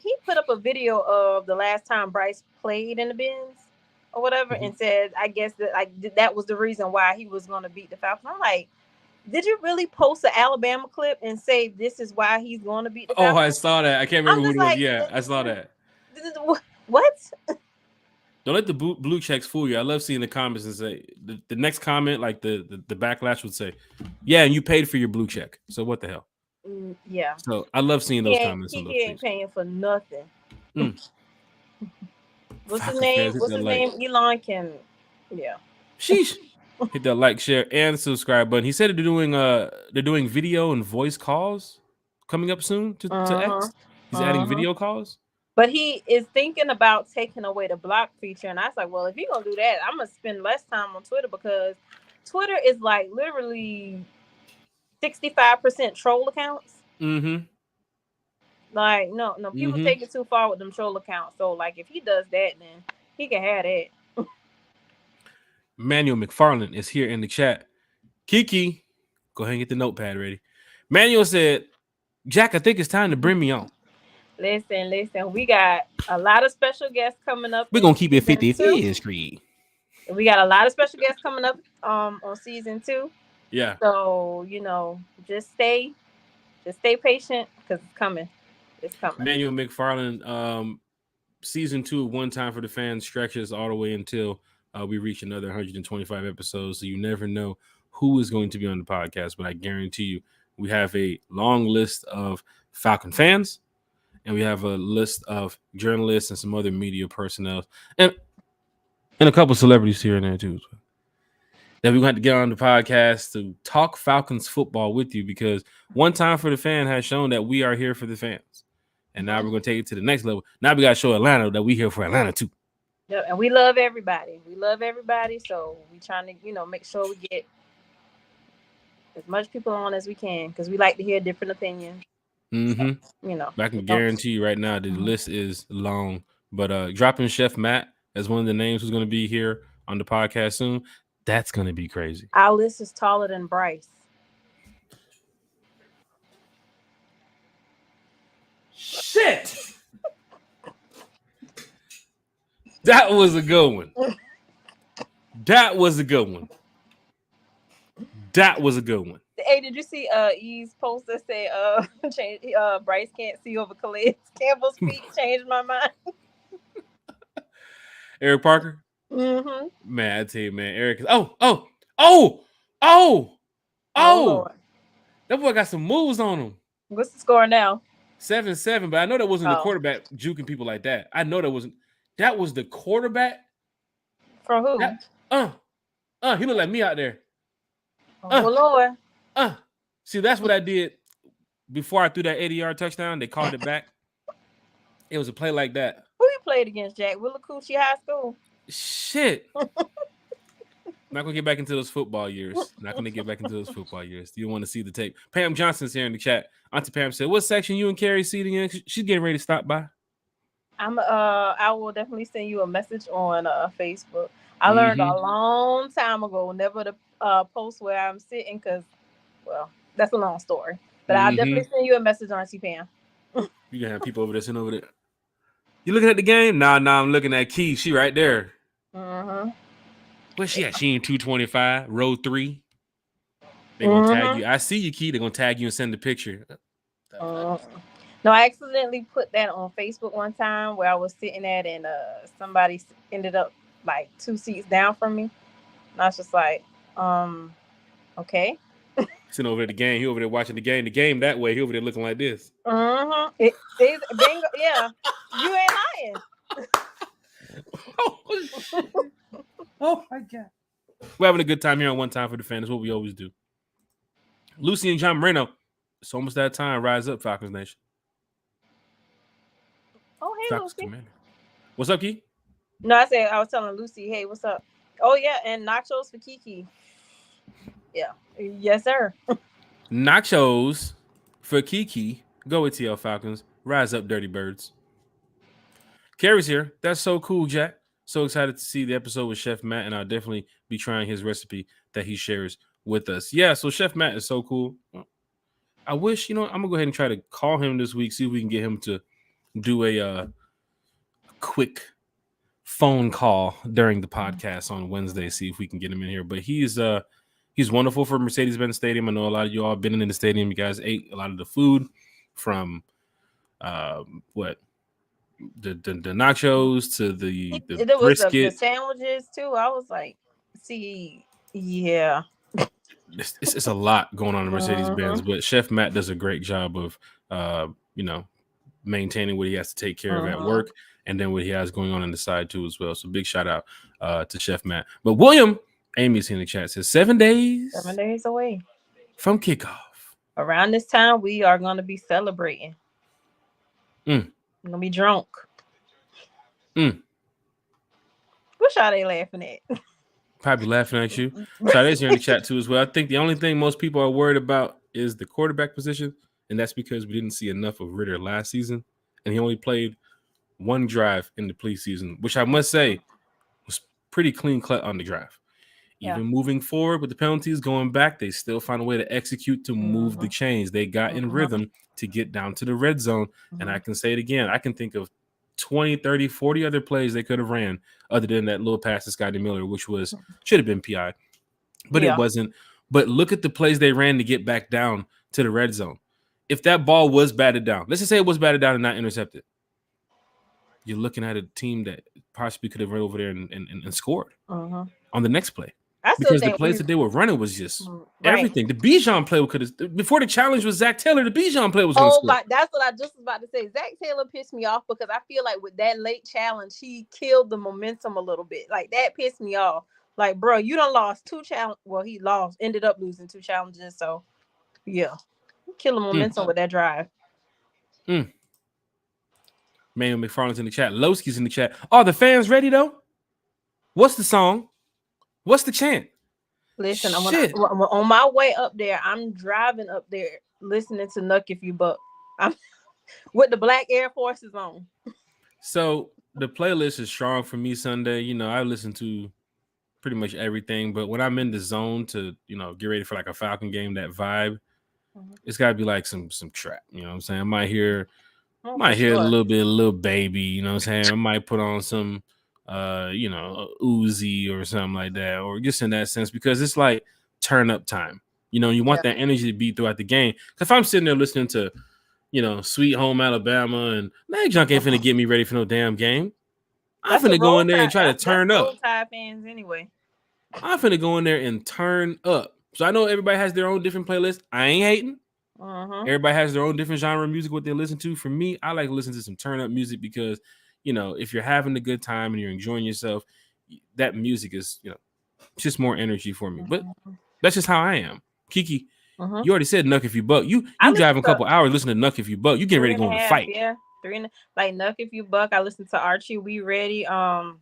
He put up a video of the last time Bryce played in the Benz or whatever, and said, I guess that was the reason why he was going to beat the Falcons. I'm like, did you really post an Alabama clip and say this is why he's going to beat the Falcons? Oh, I saw that. I can't remember who it was. Yeah, I saw that. What? Don't let the blue checks fool you. I love seeing the comments and say the next comment, like the backlash would say, yeah, and you paid for your blue check. So what the hell? Yeah. So I love seeing those comments. He ain't paying for nothing. What's his name? Elon can. Yeah. Sheesh. Hit that like, share, and subscribe button. He said they're doing video and voice calls coming up soon to X. He's adding video calls. But he is thinking about taking away the block feature. And I was like, well, if you're going to do that, I'm going to spend less time on Twitter because Twitter is like literally 65% troll accounts. Like, no, people take it too far with them troll accounts. So, like, if he does that, then he can have that. Manuel McFarland is here in the chat. Kiki, go ahead and get the notepad ready. Manuel said, Jack, I think it's time to bring me on. Listen. We got a lot of special guests coming up. We're going to keep it 50-50 Street. We got a lot of special guests coming up on season 2. Yeah. So, just stay patient because it's coming. It's coming. Manuel McFarland, season 2 of One Time for the Fans stretches all the way until we reach another 125 episodes. So you never know who is going to be on the podcast, but I guarantee you we have a long list of Falcon fans. And we have a list of journalists and some other media personnel and a couple celebrities here and there too. That we're going to get on the podcast to talk Falcons football with you because One Time for the Fan has shown that we are here for the fans. And now we're going to take it to the next level. Now we got to show Atlanta that we're here for Atlanta too. Yeah, and we love everybody. So we're trying to, make sure we get as much people on as we can because we like to hear different opinions. So, I can guarantee you right now the list is long. But dropping Chef Matt as one of the names who's going to be here on the podcast soon, that's going to be crazy. Our list is taller than Bryce. Shit! That was a good one. That was a good one. That was a good one. Hey, did you see E's post that say change Bryce can't see over Calais Campbell's feet? Changed my mind. Eric Parker? Mm-hmm. Man, I tell you, man, Eric is oh. Lord. That boy got some moves on him. What's the score now? 7-7, but I know that wasn't the quarterback juking people like that. I know that wasn't. That was the quarterback. For who? He looked like me out there. Lord. See, that's what I did before I threw that 80-yard touchdown. They called it back. It was a play like that. Who you played against, Jack? Willacoochee High School? Shit. Not going to get back into those football years. You don't want to see the tape. Pam Johnson's here in the chat. Auntie Pam said, what section you and Carrie seating in? She's getting ready to stop by. I will definitely send you a message on Facebook. I learned a long time ago never to post where I'm sitting because, well, that's a long story. But I'll definitely send you a message on Auntie Pam. You're going to have people over there sitting over there. You looking at the game? Nah, I'm looking at Key. She right there. Where's she at? She in 225, row 3. They're going to tag you. I see you, Key. They're going to tag you and send the picture. No, I accidentally put that on Facebook one time where I was sitting at and somebody ended up like 2 seats down from me. And I was just like, okay. Sitting over at the game. He over there watching the game. The game that way. He over there looking like this. Bingo. Yeah. You ain't lying. Oh my God. We're having a good time here on One Time for the Fan. That's what we always do. Lucy and John Moreno. It's almost that time. Rise up, Falcons Nation. Oh, hey, Falcons Lucy. Commander. What's up, Key? No, I was telling Lucy, hey, what's up? Oh, yeah, and nachos for Kiki. Yeah. Yes, sir. Nachos for Kiki. Go with TL Falcons. Rise up, Dirty Birds. Carrie's here. That's so cool, Jack. So excited to see the episode with Chef Matt, and I'll definitely be trying his recipe that he shares with us. Yeah, so Chef Matt is so cool. I wish, I'm going to go ahead and try to call him this week, see if we can get him to do a quick phone call during the podcast on Wednesday, see if we can get him in here. But he's wonderful for Mercedes-Benz Stadium. I know a lot of you all have been in the stadium. You guys ate a lot of the food from the nachos to the there was brisket. The sandwiches too. I was like, yeah. It's a lot going on in Mercedes-Benz, but Chef Matt does a great job of maintaining what he has to take care of at work, and then what he has going on the side too as well. So big shout out to Chef Matt. But William, Amy's in the chat, says 7 days. 7 days away from kickoff. Around this time, we are going to be celebrating. I'm gonna be drunk. What are they laughing at? Probably laughing at you. Sade's here in the chat too as well. I think the only thing most people are worried about is the quarterback position, and that's because we didn't see enough of Ritter last season, and he only played one drive in the preseason, which I must say was pretty clean cut on the drive. Even moving forward with the penalties, going back, they still find a way to execute to move the chains. They got in rhythm to get down to the red zone, and I can say it again. I can think of 20, 30, 40 other plays they could have ran other than that little pass to Scotty Miller, which should have been PI, but it wasn't. But look at the plays they ran to get back down to the red zone. If that ball was batted down, let's just say it was batted down and not intercepted, you're looking at a team that possibly could have run over there and scored on the next play. Because the plays that they were running was just everything. The Bijan play could have, before the challenge was Zach Taylor, the Bijan play was going to score. That's what I just was about to say. Zach Taylor pissed me off because I feel like with that late challenge, he killed the momentum a little bit. Like, that pissed me off. Like, bro, you done lost 2 challenges. Well, he ended up losing 2 challenges. So, yeah. Kill the momentum with that drive. Manuel McFarland's in the chat. Lowski's in the chat. Are the fans ready, though? What's the song? What's the chant? Listen, I'm on my way up there. I'm driving up there listening to Nuck If You Buck. I'm with the black Air Forces on. So the playlist is strong for me Sunday. I listen to pretty much everything, but when I'm in the zone to, get ready for like a Falcon game, that vibe, it's got to be like some trap. You know what I'm saying? I might hear a little bit of Lil Baby. You know what I'm saying? I might put on some Uzi or something like that, or just in that sense, because it's like turn up time. You want that energy to be throughout the game. If I'm sitting there listening to, Sweet Home Alabama, and that junk ain't finna get me ready for no damn game. I'm finna go in there and try to turn up. Roll Tide fans anyway. I'm finna go in there and turn up. So I know everybody has their own different playlist. I ain't hating. Everybody has their own different genre of music, what they listen to. For me, I like to listen to some turn up music because, if you're having a good time and you're enjoying yourself, that music is, just more energy for me. But that's just how I am. Kiki, you already said Nuck If You Buck. You driving a couple hours listening to Nuck If You Buck. You getting ready to go in a fight. Yeah, like Nuck If You Buck. I listened to Archie, We Ready. Oh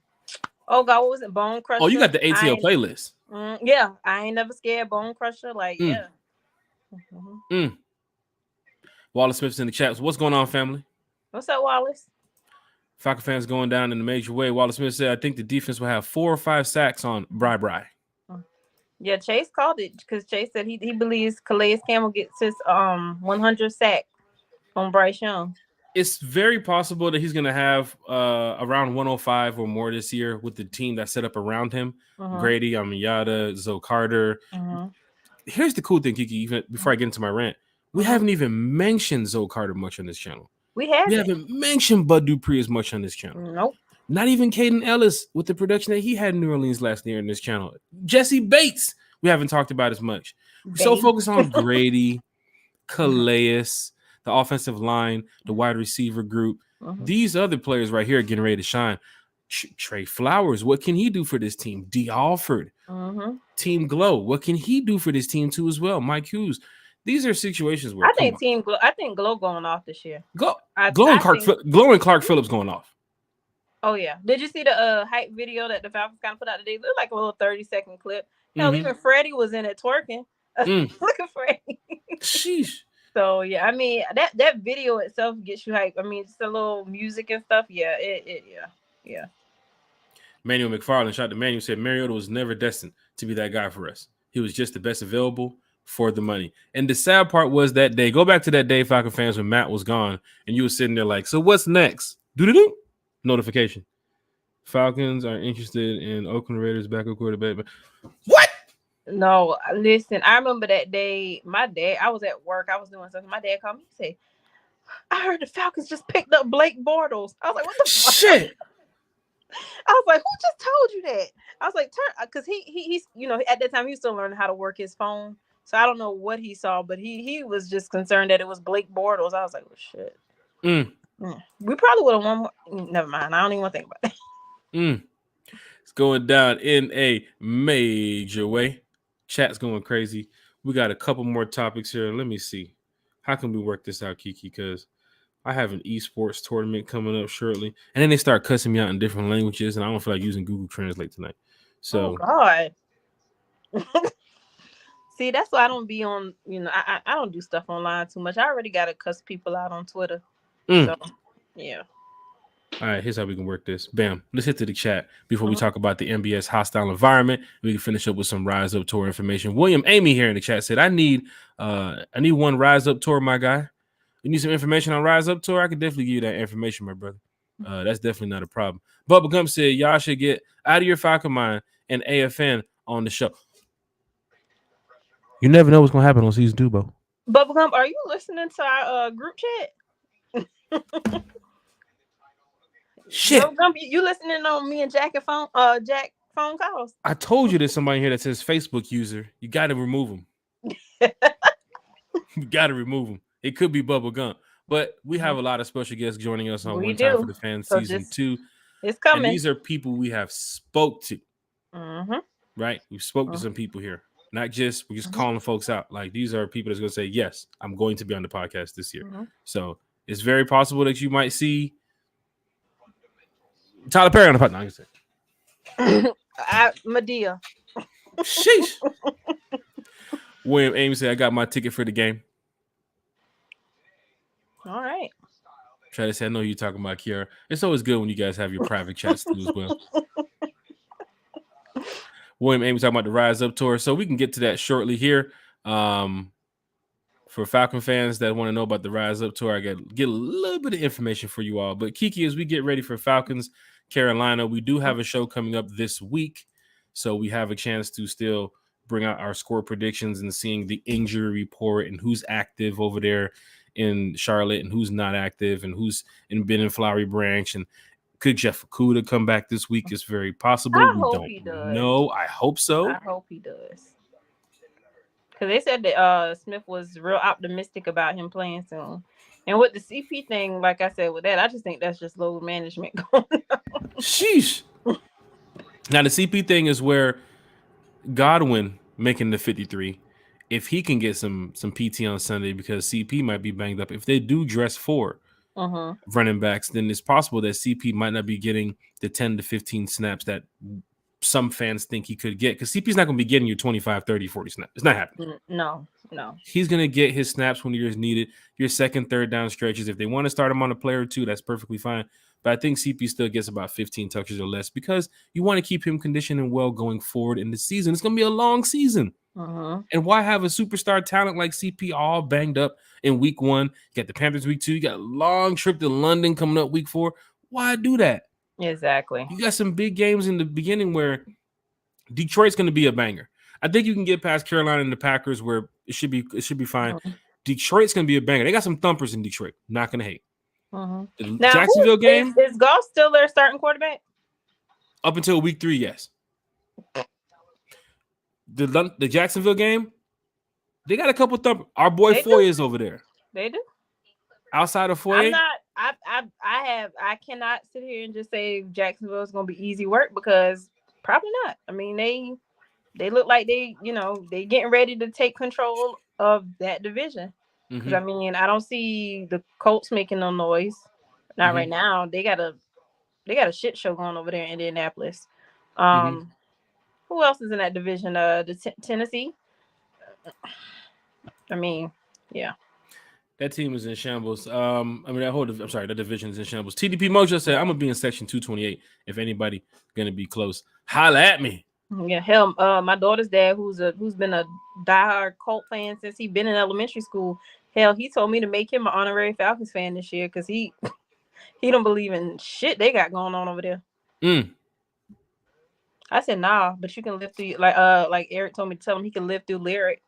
God, what was it? Bone Crusher. Oh, you got the ATL playlist. Yeah, I Ain't Never Scared. Bone Crusher. Like, yeah. Wallace Smith's in the chat. So what's going on, family? What's up, Wallace? Falcon fans going down in a major way. Wallace Smith said, I think the defense will have 4 or 5 sacks on Bry. Yeah, Chase called it because Chase said he believes Calais Campbell gets his 100 sack on Bryce Young. It's very possible that he's going to have around 105 or more this year with the team that's set up around him. Grady, Amiyata, Zoe Carter. Here's the cool thing, Kiki, even before I get into my rant. We haven't even mentioned Zoe Carter much on this channel. We haven't mentioned Bud Dupree as much on this channel. Nope. Not even Caden Ellis with the production that he had in New Orleans last year in this channel. Jesse Bates, we haven't talked about as much. We're so focused on Grady, Calais, the offensive line, the wide receiver group. These other players right here are getting ready to shine. Trey Flowers, what can he do for this team? D. Alford, Team Glow, what can he do for this team too as well? Mike Hughes. These are situations where I think Glow going off this year. Glow and Clark Phillips going off. Oh yeah. Did you see the hype video that the Falcons kind of put out today? It looked like a little 30-second clip. Hell, even Freddie was in it twerking. Look at Freddie. Sheesh. So yeah, I mean that video itself gets you hype. I mean, just a little music and stuff. Yeah, yeah. Manuel McFarland shot the Manuel said Mariota was never destined to be that guy for us. He was just the best available for the money. And the sad part was that day. Go back to that day, Falcon fans, when Matt was gone, and you were sitting there like, so what's next? Do notification. Falcons are interested in Oakland Raiders backup quarterback. What? No, listen. I remember that day. My dad. I was at work. I was doing something. My dad called me and said, "I heard the Falcons just picked up Blake Bortles." I was like, "What the fuck?" Shit. I was like, "Who just told you that?" I was like, because he's at that time he was still learning how to work his phone. So I don't know what he saw, but he was just concerned that it was Blake Bortles. I was like, well, shit. We probably would have won more. Never mind. I don't even want to think about that. It's going down in a major way. Chat's going crazy. We got a couple more topics here. Let me see. How can we work this out, Kiki? Because I have an esports tournament coming up shortly. And then they start cussing me out in different languages, and I don't feel like using Google Translate tonight. So, oh, God. See, that's why I don't be on, I don't do stuff online too much. I already got to cuss people out on Twitter. So, yeah. All right, here's how we can work this. Bam. Let's hit to the chat before we talk about the MBS hostile environment. We can finish up with some Rise Up Tour information. William Amy here in the chat said, I need one Rise Up Tour, my guy. You need some information on Rise Up Tour? I can definitely give you that information, my brother. That's definitely not a problem. Bubba Gump said, y'all should get out of your Falcon mind and AFN on the show. You never know what's going to happen on season 2, Bo. Bubblegum, are you listening to our group chat? Shit. Bubblegum, you listening on me and Jack phone calls? I told you there's somebody here that says Facebook user. You got to remove them. You got to remove them. It could be Bubblegum. But we have a lot of special guests joining us on One Time for the Fans season 2. It's coming. And these are people we have spoke to. Right? We've spoke to some people here. We're just calling folks out. Like, these are people that's going to say, yes, I'm going to be on the podcast this year. So it's very possible that you might see Tyler Perry on the podcast. Medea. Sheesh. William Amy said, I got my ticket for the game. All right. Try to say, I know you're talking about Kiara. It's always good when you guys have your private chats too as well. William Amy talking about the Rise Up Tour. So we can get to that shortly here. for Falcon fans that want to know about the Rise Up tour, I get a little bit of information for you all. But Kiki, as we get ready for Falcons, Carolina, we do have a show coming up this week. So we have a chance to still bring out our score predictions and seeing the injury report and who's active over there in Charlotte and who's not active and who's been in Flowery Branch. And could Jeff Okudah come back this week? It's very possible. I We hope don't he does. know. I hope so. I hope he does. Because they said that Smith was real optimistic about him playing soon. And with the CP thing, like I said, with that, I just think that's just load management going on. Sheesh. Now, the CP thing is where Godwin making the 53, if he can get some PT on Sunday because CP might be banged up. If they do dress 4 running backs, then it's possible that CP might not be getting the 10 to 15 snaps that some fans think he could get, because CP's not going to be getting you 25, 30, 40 snaps. It's not happening. No. He's going to get his snaps when yours needed. Your second, third down stretches. If they want to start him on a player or two, that's perfectly fine. But I think CP still gets about 15 touches or less because you want to keep him conditioned and well going forward in the season. It's going to be a long season. And why have a superstar talent like CP all banged up in week 1? You got the Panthers week 2. You got a long trip to London coming up week 4. Why do that? Exactly. You got some big games in the beginning where Detroit's going to be a banger. I think you can get past Carolina and the Packers where it should be fine. Detroit's going to be a banger. They got some thumpers in Detroit. Not going to hate. The now, Jacksonville game is Goff still their starting quarterback? Up until week 3, yes. The Jacksonville game, they got a couple thumpers. Our boy Foye is over there. They do. Outside of Foye, I cannot sit here and just say Jacksonville is going to be easy work, because probably not. I mean, they look like they getting ready to take control of that division. Because I mean, I don't see the Colts making no noise. Not right now. They got a shit show going over there in Indianapolis. Who else is in that division? Tennessee. I mean, yeah. That team is in shambles. That division is in shambles. TDP Mojo said, I'm going to be in section 228 if anybody going to be close. Holla at me. Yeah, hell, my daughter's dad, who's been a diehard Colt fan since he been in elementary school. Hell, he told me to make him an honorary Falcons fan this year because he don't believe in shit they got going on over there. I said, nah, but you can live through, like Eric told me to tell him he can live through Lyric.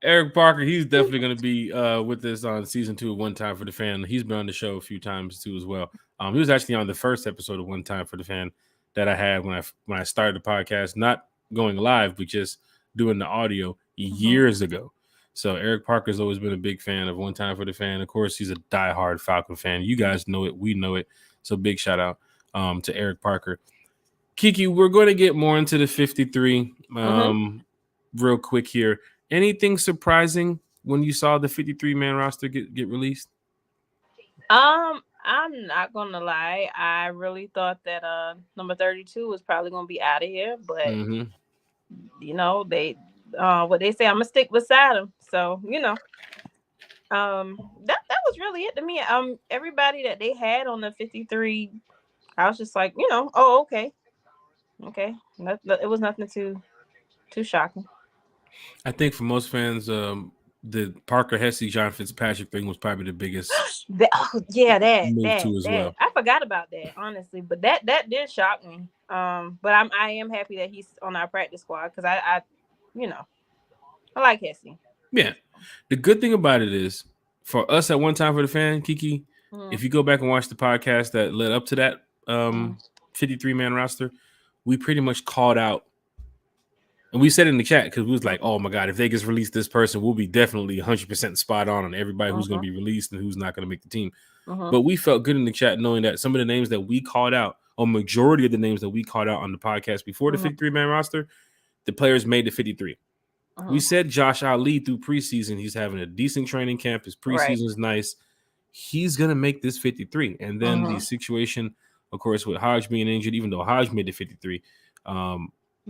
Eric Parker, he's definitely going to be with us on season 2 of One Time for the Fan. He's been on the show a few times too as well. He was actually on the first episode of One Time for the Fan that I had when I started the podcast, not going live, but just doing the audio years ago. So Eric Parker's always been a big fan of One Time for the Fan. Of course, he's a diehard Falcon fan. You guys know it. We know it. So big shout out to Eric Parker. Kiki, we're going to get more into the 53 real quick here. Anything surprising when you saw the 53-man roster get released? I'm not gonna lie. I really thought that number 32 was probably gonna be out of here, but they what they say, I'm gonna stick beside him. So that was really it to me. Everybody that they had on the 53, I was just like, oh, okay. It was nothing too shocking. I think for most fans, the Parker Hesse John Fitzpatrick thing was probably the biggest. That well. I forgot about that, honestly, but that did shock me. But I am happy that he's on our practice squad because I like Hesse. Yeah, the good thing about it is for us at One Time for the Fan, Kiki, if you go back and watch the podcast that led up to that 53-man roster, we pretty much called out. And we said in the chat because we was like, oh, my God, if they just release this person, we'll be definitely 100% spot on everybody who's going to be released and who's not going to make the team. But we felt good in the chat knowing that some of the names that we called out, or majority of the names that we called out on the podcast before the 53-man roster, the players made the 53. We said Josh Ali through preseason. He's having a decent training camp. His preseason is nice. He's going to make this 53. And then the situation, of course, with Hodge being injured, even though Hodge made the 53,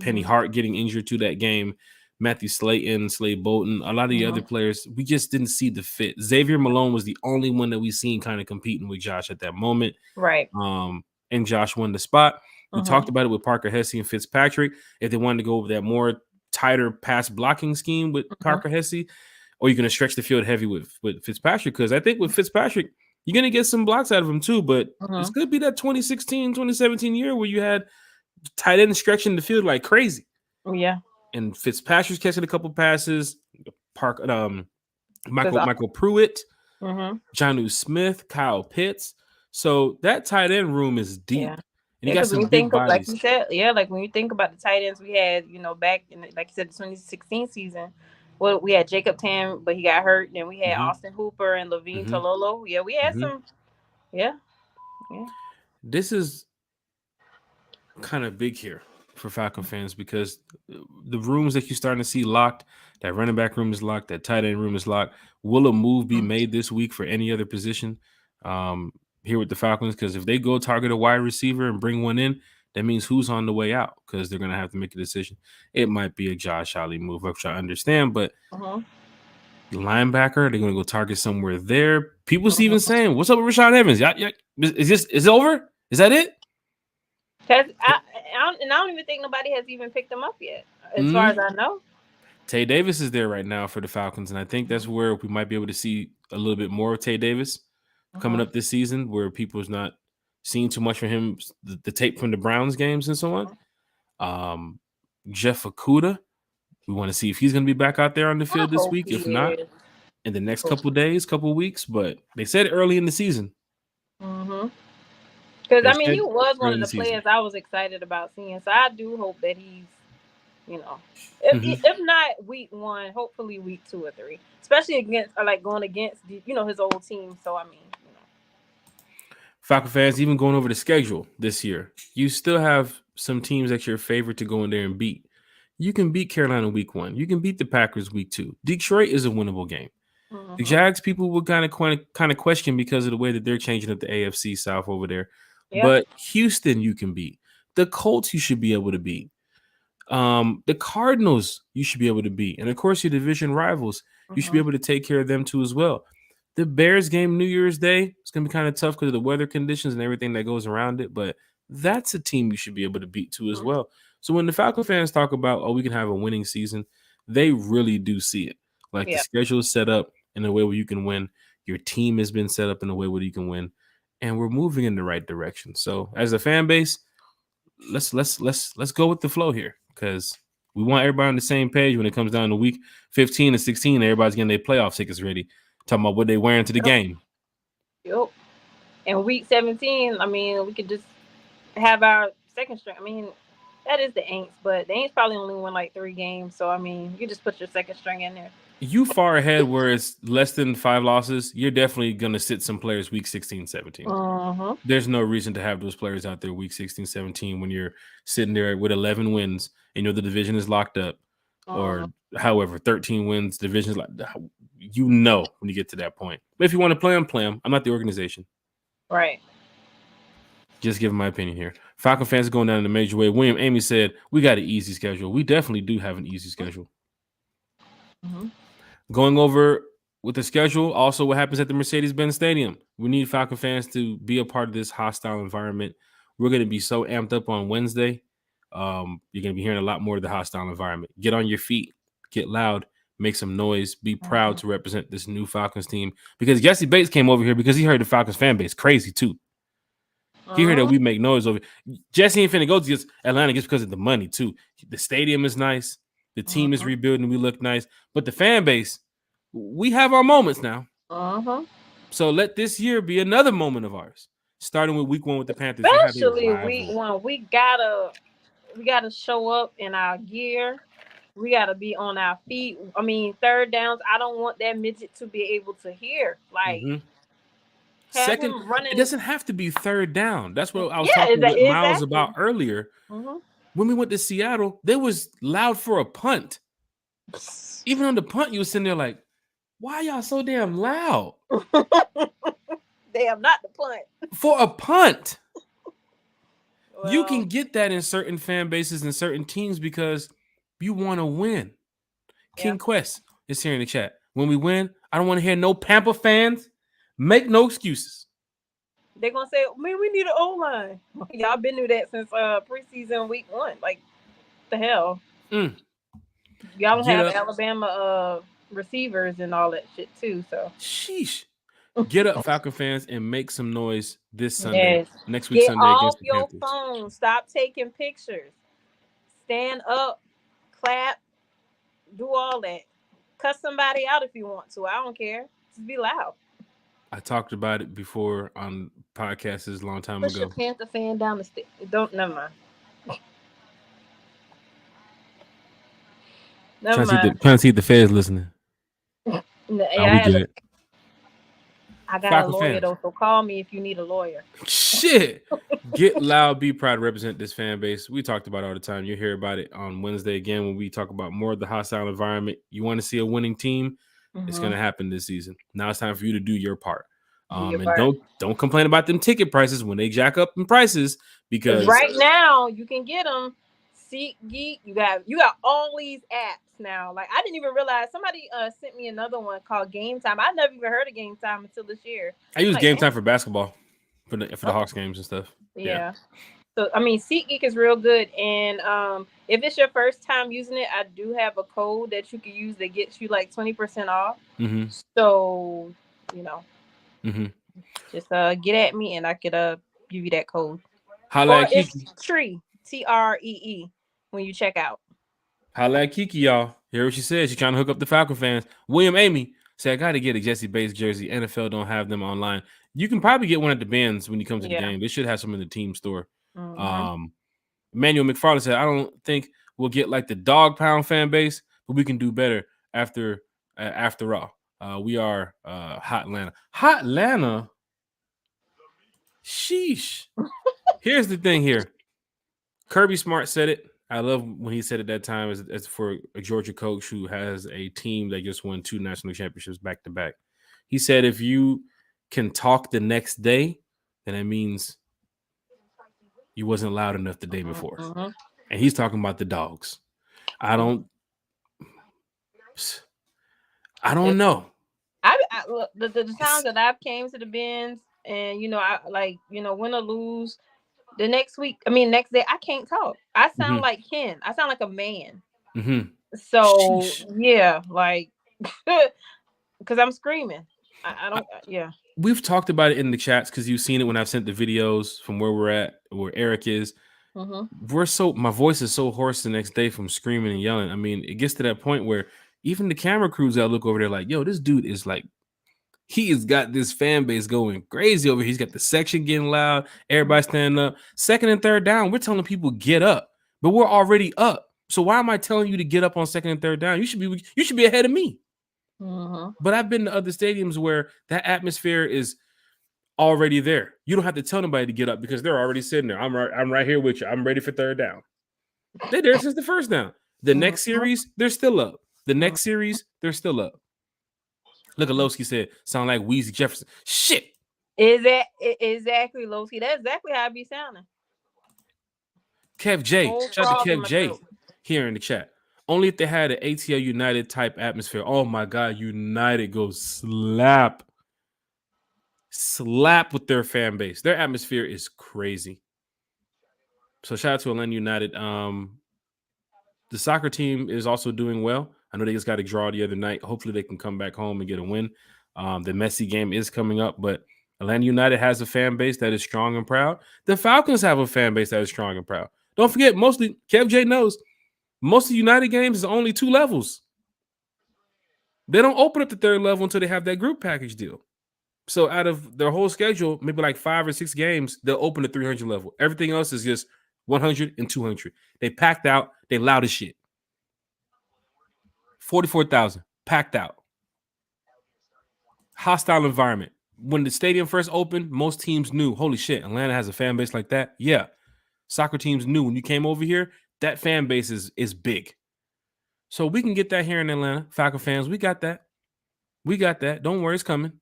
Penny Hart getting injured to that game, Matthew Slayton, Slade Bolton, a lot of the other players, we just didn't see the fit. Xavier Malone was the only one that we seen kind of competing with Josh at that moment. Right. And Josh won the spot. We talked about it with Parker Hesse and Fitzpatrick. If they wanted to go over that more, tighter pass blocking scheme with Parker Hesse, or you're going to stretch the field heavy with Fitzpatrick. Because I think with Fitzpatrick, you're going to get some blocks out of him too. But this could be that 2016, 2017 year where you had tight end stretching the field like crazy. Yeah. And Fitzpatrick's catching a couple passes. Michael Pruitt, Jonnu Smith, Kyle Pitts. So that tight end room is deep. Yeah. And you got some big bodies. Like you said, like when you think about the tight ends we had, back in, like you said, the 2016 season, well, we had Jacob Tam, but he got hurt. Then we had Austin Hooper and Levine Tololo. Yeah, we had some. Yeah. This is kind of big here for Falcon fans because the rooms that you're starting to see locked, that running back room is locked, that tight end room is locked. Will a move be made this week for any other position here with the Falcons? Because if they go target a wide receiver and bring one in, that means who's on the way out because they're going to have to make a decision. It might be a Josh Ali move, which I understand, but the linebacker, they're going to go target somewhere there. People's even saying, what's up with Rashaan Evans? Is it over? Is that it? I don't even think nobody has even picked him up yet, as far as I know. Tay Davis is there right now for the Falcons, and I think that's where we might be able to see a little bit more of Tay Davis coming up this season, where people's not seeing too much from him, the tape from the Browns games and so on. Jeff Okudah, we want to see if he's going to be back out there on the field this week. If not, in the next couple weeks, but they said early in the season. Because, I mean, he was one of the players I was excited about seeing. So I do hope that he's, if not week 1, hopefully week 2 or 3. Especially against, going against, his old team. So, I mean, Falcon fans, even going over the schedule this year, you still have some teams that you're favored to go in there and beat. You can beat Carolina week 1. You can beat the Packers week 2. Detroit is a winnable game. The Jags people would kind of question because of the way that they're changing up the AFC South over there. Yeah. But Houston, you can beat. The Colts, you should be able to beat. The Cardinals, you should be able to beat. And, of course, your division rivals, you should be able to take care of them too as well. The Bears game New Year's Day, it's going to be kind of tough because of the weather conditions and everything that goes around it. But that's a team you should be able to beat too as well. So when the Falcon fans talk about, we can have a winning season, they really do see it. Like the schedule is set up in a way where you can win. Your team has been set up in a way where you can win. And we're moving in the right direction. So as a fan base, let's go with the flow here because we want everybody on the same page when it comes down to week 15 and 16. Everybody's getting their playoff tickets ready, talking about what they're wearing to the game. Yep. And week 17, I mean, we could just have our second string. I mean, that is the Aints, but the Aints probably only won like 3 games. So, I mean, you just put your second string in there. You far ahead where it's less than 5 losses, you're definitely going to sit some players week 16, 17. There's no reason to have those players out there week 16, 17 when you're sitting there with 11 wins and the division is locked up or however, 13 wins, division is locked when you get to that point. But if you want to play them. I'm not the organization. Right. Just giving my opinion here. Falcon fans are going down in a major way. William Amy said, we got an easy schedule. We definitely do have an easy schedule. Going over with the schedule, also what happens at the Mercedes-Benz Stadium. We need Falcon fans to be a part of this hostile environment. We're going to be so amped up on Wednesday. You're going to be hearing a lot more of the hostile environment. Get on your feet, get loud, make some noise, be proud to represent this new Falcons team. Because Jesse Bates came over here because he heard the Falcons fan base crazy too. He heard that we make noise over here. Jesse ain't finna go to Atlanta just because of the money too. The stadium is nice. The team is rebuilding. We look nice. But the fan base, we have our moments now. So let this year be another moment of ours. Starting with week 1 with the Panthers. Especially week 1. We gotta show up in our gear. We gotta be on our feet. I mean, third downs. I don't want that midget to be able to hear. Like second, it doesn't have to be third down. That's what I was talking with Miles about earlier. When we went to Seattle, they was loud for a punt. Even on the punt, you was sitting there like, why y'all so damn loud? Damn, not the punt. For a punt. Well, you can get that in certain fan bases and certain teams because you want to win. King Quest is here in the chat. When we win, I don't want to hear no Pampa fans make no excuses. They're going to say, man, we need an O-line. Y'all been doing that since preseason week 1. Like, the hell? Y'all don't have Alabama receivers and all that shit too. So sheesh. Get up, Falcon fans, and make some noise this Sunday. Yes. Next week Get Sunday off against the your Panthers. phone. Stop taking pictures. Stand up, clap, do all that. Cuss somebody out if you want to. I don't care. Just be loud. I talked about it before on podcasts a long time Push ago. your Panther fan down the stairs. Don't. Never mind. Never mind. Trying to see if the feds listening. Yeah, We good. I got Falcon a lawyer fans. though, so call me if you need a lawyer. Shit. Get loud, be proud to represent this fan base. We talked about it all the time. You'll hear about it on Wednesday again when we talk about more of the hostile environment. You want to see a winning team? It's going to happen this season. Now it's time for you to do your part. And don't complain about them ticket prices when they jack up in prices, because right now you can get them. SeatGeek, you got all these apps now. Like, I didn't even realize somebody sent me another one called Game Time. I never even heard of Game Time until this year. I use Game Time for basketball for the Hawks games and stuff. Yeah. So I mean, SeatGeek is real good, and if it's your first time using it, I do have a code that you can use that gets you like 20% off. So just get at me, and I could give you that code. Holla at Kiki. Tree, TREE, when you check out. Holla at Kiki, y'all. Hear what she said. She's trying to hook up the Falcon fans. William Amy said, I got to get a Jesse Bates jersey. NFL don't have them online. You can probably get one at the bins when you come to the game. They should have some in the team store. Emmanuel McFarland said, I don't think we'll get like the dog pound fan base, but we can do better after all. We are Hot Atlanta. Hot Atlanta? Sheesh. Here's the thing here. Kirby Smart said it. I love when he said it that time as for a Georgia coach who has a team that just won 2 national championships back to back. He said, if you can talk the next day, then it means you wasn't loud enough the day before. And he's talking about the dogs. I don't know. Look, the times that I've came to the bins and I win or lose, the next day I can't talk. I sound like Ken. I sound like a man. So yeah, like because I'm screaming. I don't. Yeah. We've talked about it in the chats because you've seen it when I've sent the videos from where we're at, where Eric is. My voice is so hoarse the next day from screaming and yelling. I mean, it gets to that point where even the camera crews that look over there like, yo, this dude is like, he has got this fan base going crazy over here. He's got the section getting loud, everybody standing up. Second and third down, we're telling people get up, but we're already up. So why am I telling you to get up on second and third down? You should be ahead of me. But I've been to other stadiums where that atmosphere is already there. You don't have to tell nobody to get up because they're already sitting there. I'm right here with you. I'm ready for third down. They're there since the first down. The next series, they're still up. The next series, they're still up. Look at Lowski said, sound like Weezy Jefferson. Shit. Is that exactly, Lowski? That's exactly how I be sounding. Kev J. Shout out to Kev J here in the chat. Only if they had an ATL United type atmosphere. Oh my God, United goes slap with their fan base. Their atmosphere is crazy. So shout out to Atlanta United. The soccer team is also doing well. I know they just got a draw the other night. Hopefully they can come back home and get a win. The Messi game is coming up, but Atlanta United has a fan base that is strong and proud. The Falcons have a fan base that is strong and proud. Don't forget, mostly, Kev J knows, most of the United games is only 2 levels. They don't open up the 3rd level until they have that group package deal. So out of their whole schedule, maybe like 5 or 6 games, they'll open the 300 level. Everything else is just 100 and 200. They packed out. They loud as shit. 44,000 packed out. Hostile environment. When the stadium first opened, most teams knew, holy shit, Atlanta has a fan base like that. Yeah. Soccer teams knew when you came over here, that fan base is big. So we can get that here in Atlanta. Falcon fans, we got that. Don't worry, it's coming.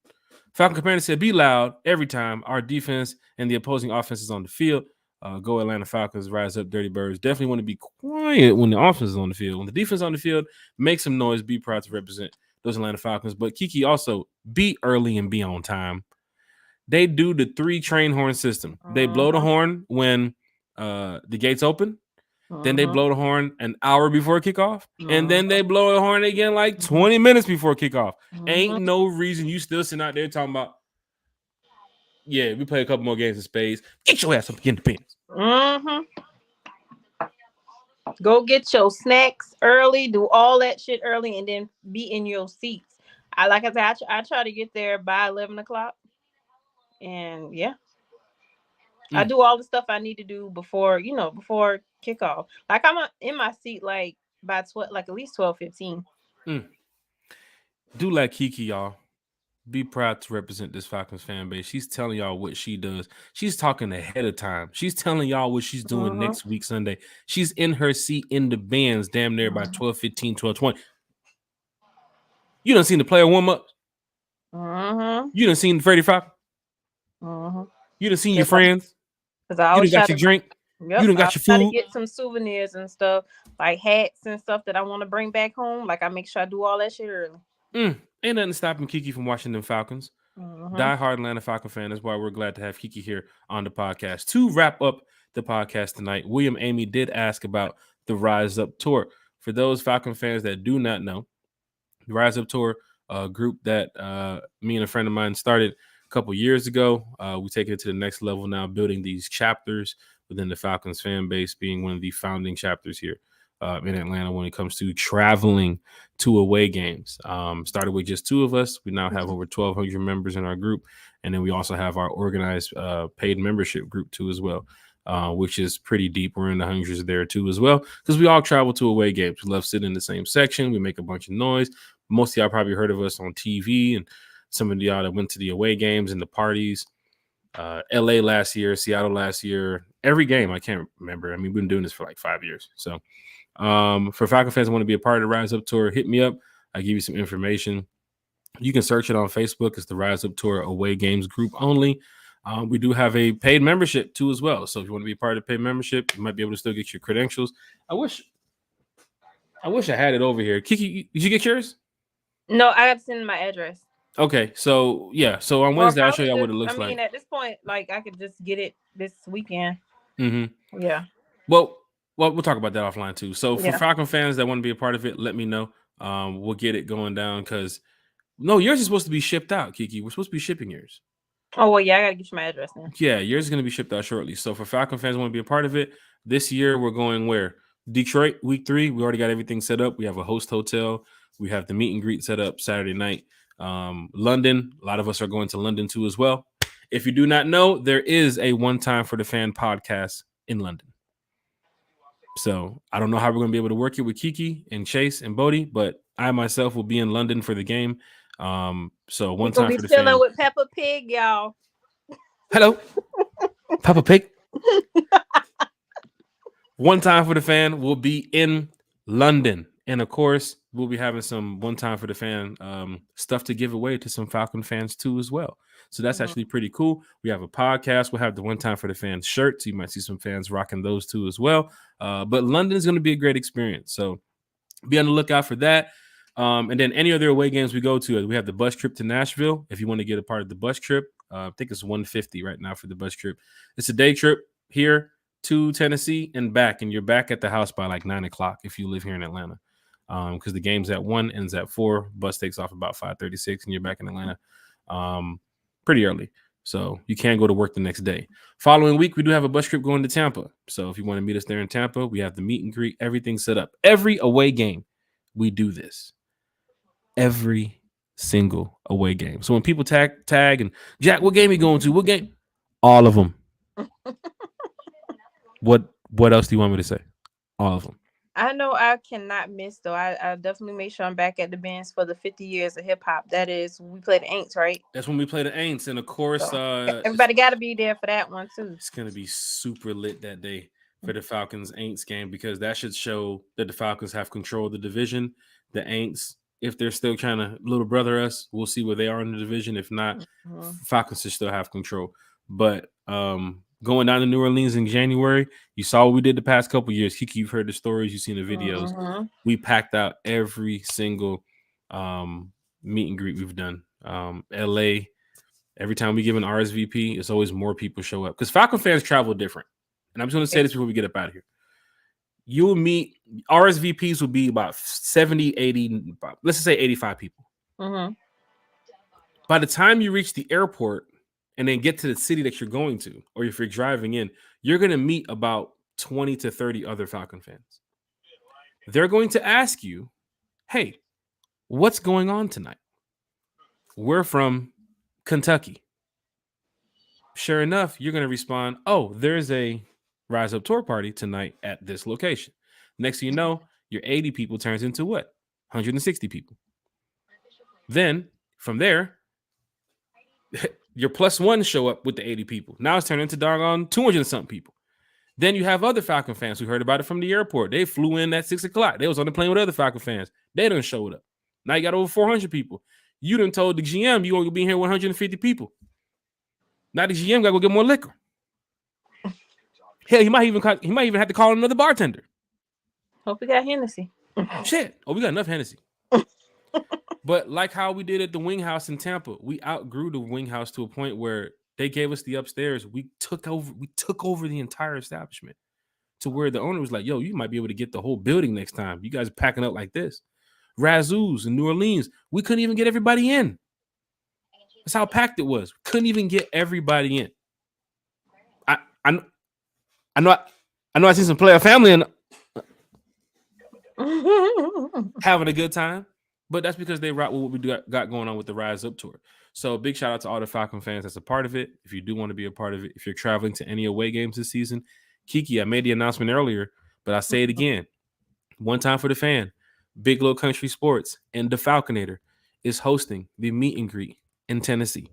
Falcon Commander said, be loud every time our defense and the opposing offense is on the field. Go Atlanta Falcons, rise up, Dirty Birds. Definitely want to be quiet when the offense is on the field. When the defense is on the field, make some noise. Be proud to represent those Atlanta Falcons. But Kiki, also be early and be on time. They do the 3 train horn system. They blow the horn when the gates open. Then they blow the horn an hour before kickoff. And then they Mm-hmm. blow the horn again like 20 minutes before kickoff. Ain't no reason you still sitting out there talking about, yeah, we play a couple more games of spades. Get your ass up again, Independence. Go get your snacks early, do all that shit early, and then be in your seats. Like I said, I try to get there by 11 o'clock, and yeah, I do all the stuff I need to do before before kickoff. Like I'm in my seat like by 12, like at least 12:15. Do like Kiki, y'all. Be proud to represent this Falcons fan base. She's telling y'all what she does. She's talking ahead of time. She's telling y'all what she's doing next week Sunday. She's in her seat in the bands damn near by 12:15, 12:20. You done seen the player warm-ups? You done seen Freddie Falcon? You done seen your friends? You done got your drink? Yep, you done got your food? I try to get some souvenirs and stuff, like hats and stuff that I want to bring back home. Like I make sure I do all that shit early. Ain't nothing stopping Kiki from watching them Falcons. Die-hard Atlanta Falcon fan. That's why we're glad to have Kiki here on the podcast. To wrap up the podcast tonight, William Amy did ask about the Rise Up Tour. For those Falcon fans that do not know, the Rise Up Tour, a group that me and a friend of mine started a couple years ago. We take it to the next level now, building these chapters within the Falcons fan base, being one of the founding chapters here in Atlanta when it comes to traveling to away games. Started with just 2 of us. We now have over 1,200 members in our group. And then we also have our organized paid membership group too as well, which is pretty deep. We're in the hundreds there too as well, because we all travel to away games. We love sitting in the same section. We make a bunch of noise. Most of y'all probably heard of us on TV, and some of y'all that went to the away games and the parties. LA last year, Seattle last year, every game. I can't remember. I mean, we've been doing this for like 5 years. So for Falcon fans that want to be a part of the Rise Up Tour, hit me up. I'll give you some information. You can search it on Facebook. It's the Rise Up Tour Away Games group only. We do have a paid membership too as well. So if you want to be a part of the paid membership, you might be able to still get your credentials. I wish I had it over here. Kiki, did you get yours? No, I got to send my address. Okay, so yeah, so on Wednesday I'll show y'all what it looks like. I mean, at this point, like I could just get it this weekend. Yeah. Well, we'll talk about that offline too. So for Falcon fans that want to be a part of it, let me know. We'll get it going down because yours is supposed to be shipped out, Kiki. We're supposed to be shipping yours. Oh well, yeah, I gotta get you my address now. Yeah, yours is gonna be shipped out shortly. So for Falcon fans who want to be a part of it, this year we're going where? Detroit, week 3. We already got everything set up. We have a host hotel. We have the meet and greet set up Saturday night. London, a lot of us are going to London too as well. If you do not know, there is a One Time for the Fan podcast in London. So I don't know how we're going to be able to work it with Kiki and Chase and Bodie, but I myself will be in London for the game. So One Time for the Fan. Chilling with Peppa Pig, y'all. Hello, Peppa Pig. One Time for the Fan will be in London. And of course, we'll be having some One Time for the Fan stuff to give away to some Falcon fans too as well. So that's actually pretty cool. We have a podcast. We'll have the One Time for the Fan shirts. You might see some fans rocking those too as well. But London is going to be a great experience. So be on the lookout for that. And then any other away games we go to, we have the bus trip to Nashville. If you want to get a part of the bus trip, I think it's $150 right now for the bus trip. It's a day trip here to Tennessee and back. And you're back at the house by like 9 o'clock if you live here in Atlanta. Because the game's at 1, ends at 4. Bus takes off about 5:36, and you're back in Atlanta pretty early. So you can go to work the next day. Following week, we do have a bus trip going to Tampa. So if you want to meet us there in Tampa, we have the meet and greet, everything set up. Every away game, we do this. Every single away game. So when people tag and Jack, what game are you going to? What game? All of them. What else do you want me to say? All of them. I know I cannot miss though. I definitely make sure I'm back at the Benz for the 50 years of hip hop. That is, we play the Aints, right? That's when we play the Aints, and of course, everybody got to be there for that one too. It's gonna be super lit that day for the Falcons Aints game, because that should show that the Falcons have control of the division. The Aints, if they're still trying to little brother us, we'll see where they are in the division. If not, Falcons should still have control. But going down to New Orleans in January, you saw what we did the past couple of years. Kiki, you've heard the stories, you've seen the videos. We packed out every single meet and greet we've done. LA, every time we give an RSVP, it's always more people show up because Falcon fans travel different. And I'm just going to say this before we get up out of here. you'll meet RSVPs will be about 70, 80, let's say 85 people. Mm-hmm. By the time you reach the airport and then get to the city that you're going to, or if you're driving in, you're going to meet about 20 to 30 other Falcon fans. They're going to ask you, hey, what's going on tonight? We're from Kentucky. Sure enough, you're going to respond, oh, there's a Rise Up tour party tonight at this location. Next thing you know, your 80 people turns into what? 160 people. Then from there, your plus one show up with the 80 people. Now it's turned into doggone 200 and something people. Then you have other Falcon fans who heard about it from the airport. They flew in at 6 o'clock. They was on the plane with other Falcon fans. They done showed up. Now you got over 400 people. You done told the GM you gonna be here 150 people. Now the GM got to go get more liquor. Hell, he might even have to call another bartender. Hope we got Hennessy. Shit. Oh, we got enough Hennessy. But like how we did at the Wing House in Tampa, we outgrew the Wing House to a point where they gave us the upstairs. We took over the entire establishment to where the owner was like, yo, you might be able to get the whole building next time. You guys are packing up like this. Razoo's in New Orleans, we couldn't even get everybody in. That's how packed it was. We couldn't even get everybody in. I know I see some player family and having a good time, but that's because they rock with what we got going on with the Rise Up tour. So big shout out to all the Falcon fans that's a part of it. If you do want to be a part of it, if you're traveling to any away games this season, Kiki, I made the announcement earlier, but I'll say it again. One time for the fan, Big Low Country Sports and the Falconator is hosting the meet and greet in Tennessee.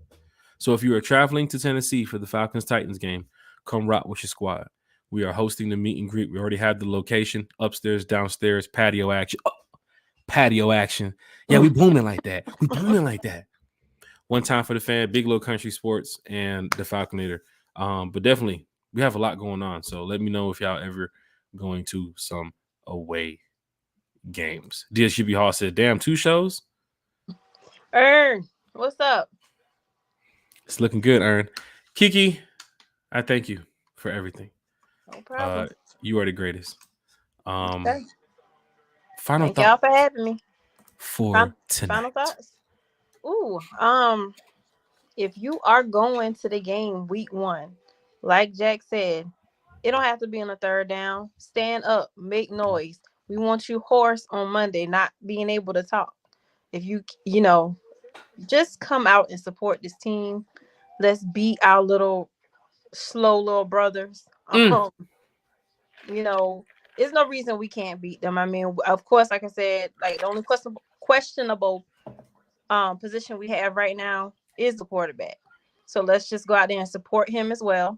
So if you are traveling to Tennessee for the Falcons-Titans game, come rock with your squad. We are hosting the meet and greet. We already have the location, upstairs, downstairs, patio action. Oh, patio action. Yeah, we booming like that. One time for the fan, Big Low Country Sports and the Falconator. But definitely, we have a lot going on. So let me know if y'all ever going to some away games. DSGB Hall said, damn, 2 shows? Ern, what's up? It's looking good, Ern. Kiki, I thank you for everything. No problem. You are the greatest. Okay. Thank y'all for having me. For tonight. Final thoughts. Ooh, if you are going to the game week 1, like Jack said, it don't have to be on a 3rd down. Stand up, make noise. We want you hoarse on Monday, not being able to talk. If you just come out and support this team. Let's beat our slow little brothers. There's no reason we can't beat them. I mean, of course, like I said, like the only questionable position we have right now is the quarterback. So let's just go out there and support him as well.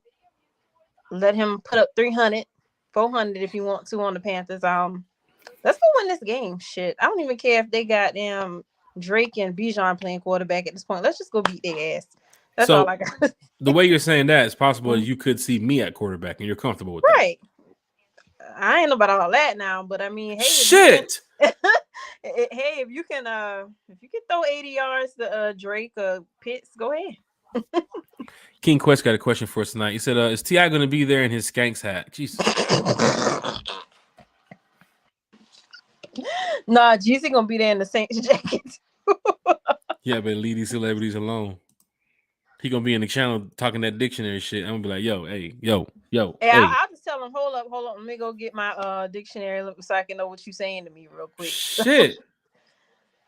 Let him put up 300, 400 if you want to on the Panthers. Let's go win this game. Shit, I don't even care if they got Drake and Bijan playing quarterback at this point. Let's just go beat their ass. That's all I got. The way you're saying that, it's possible you could see me at quarterback and you're comfortable with that. Right. I ain't know about all that now, but I mean, hey, shit. If you can throw 80 yards to Drake or Pitts, go ahead. King Quest got a question for us tonight. He said, is T.I. going to be there in his Skanks hat? Jesus. Nah, GC going to be there in the Saints jacket. Yeah, but leave these celebrities alone. He going to be in the channel talking that dictionary shit. I'm going to be like, yo. Hey, I'll just tell him, hold up. Let me go get my dictionary so I can know what you're saying to me real quick. Shit.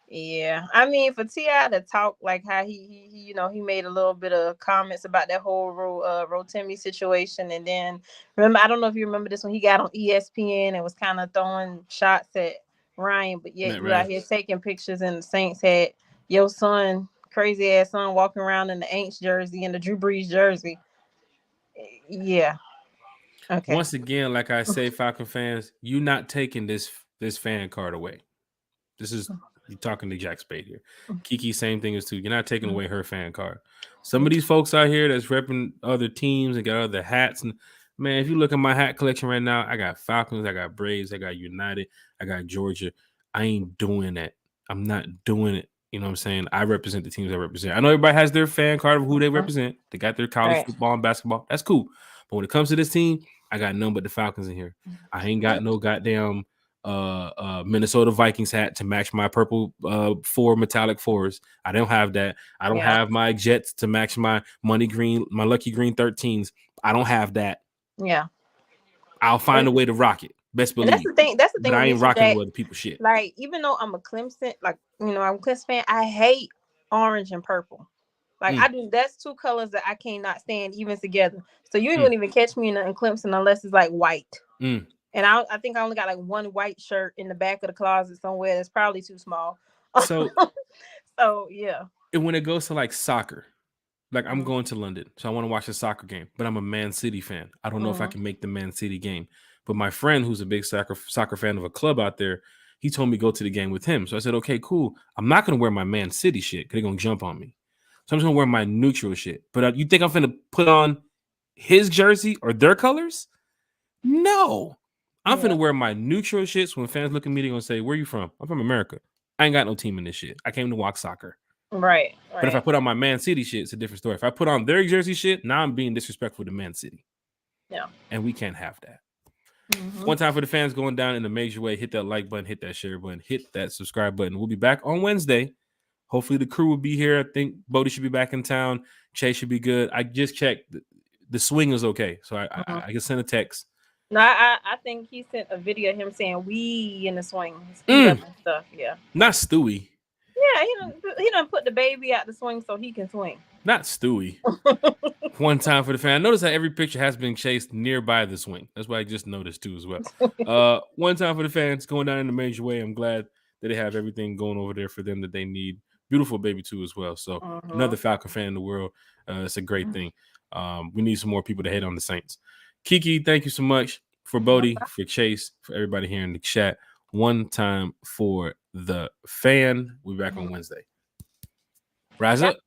Yeah, I mean, for T.I. to talk like how he made a little bit of comments about that whole Rotimi situation, and then remember, I don't know if you remember this when he got on ESPN and was kind of throwing shots at Ryan, but yet you out here taking pictures, and the Saints had your son, crazy ass son, walking around in the Aints jersey and the Drew Brees jersey. Yeah. Okay. Once again, like I say, Falcon fans, you not taking this fan card away. This is. You're talking to Jack Spade here. Kiki, same thing as too. You're not taking away her fan card. Some of these folks out here that's repping other teams and got other hats. And man, if you look at my hat collection right now, I got Falcons, I got Braves, I got United, I got Georgia. I ain't doing that. I'm not doing it. You know what I'm saying? I represent the teams I represent. I know everybody has their fan card of who they represent. They got their college football and basketball. That's cool. But when it comes to this team, I got none but the Falcons in here. I ain't got no goddamn Minnesota Vikings hat to match my purple 4 metallic 4s. I don't have that. I don't have my Jets to match my my lucky green 13s. I don't have that. Yeah. I'll find a way to rock it. Best believe. And that's the thing. But I ain't rocking with other people's shit. Like, even though I'm a Clemson, like, I'm a Clemson fan, I hate orange and purple. Like, I do. That's 2 colors that I cannot stand even together. So you wouldn't even catch me in Clemson unless it's like white. And I think I only got like 1 white shirt in the back of the closet somewhere. That's probably too small. So yeah. And when it goes to like soccer, like I'm going to London, so I want to watch a soccer game, but I'm a Man City fan. I don't know if I can make the Man City game. But my friend, who's a big soccer fan of a club out there, he told me go to the game with him. So I said, okay, cool. I'm not going to wear my Man City shit because they're going to jump on me. So I'm just going to wear my neutral shit. But you think I'm going to put on his jersey or their colors? No. I'm going to wear my neutral shit. So when fans look at me, they're going to say, where are you from? I'm from America. I ain't got no team in this shit. I came to watch soccer. Right. But if I put on my Man City shit, it's a different story. If I put on their jersey shit, now I'm being disrespectful to Man City. Yeah. And we can't have that. One time for the fans going down in a major way. Hit that like button, hit that share button, hit that subscribe button. We'll be back on Wednesday. Hopefully the crew will be here. I think Bodie should be back in town. Chase should be good. I just checked. The swing is okay. So I can send a text. No, I think he sent a video of him saying we in the swing. And stuff. Yeah. Not Stewie. Yeah, he done put the baby out the swing so he can swing. Not Stewie. One time for the fan. I noticed that every picture has been chased nearby the swing. That's what I just noticed too as well. One time for the fans going down in a major way. I'm glad that they have everything going over there for them that they need. Beautiful baby too as well. So another Falcon fan in the world. It's a great thing. We need some more people to hate on the Saints. Kiki, thank you so much for Bodie, for Chase, for everybody here in the chat. One time for the fan. We'll be back on Wednesday. Rise up.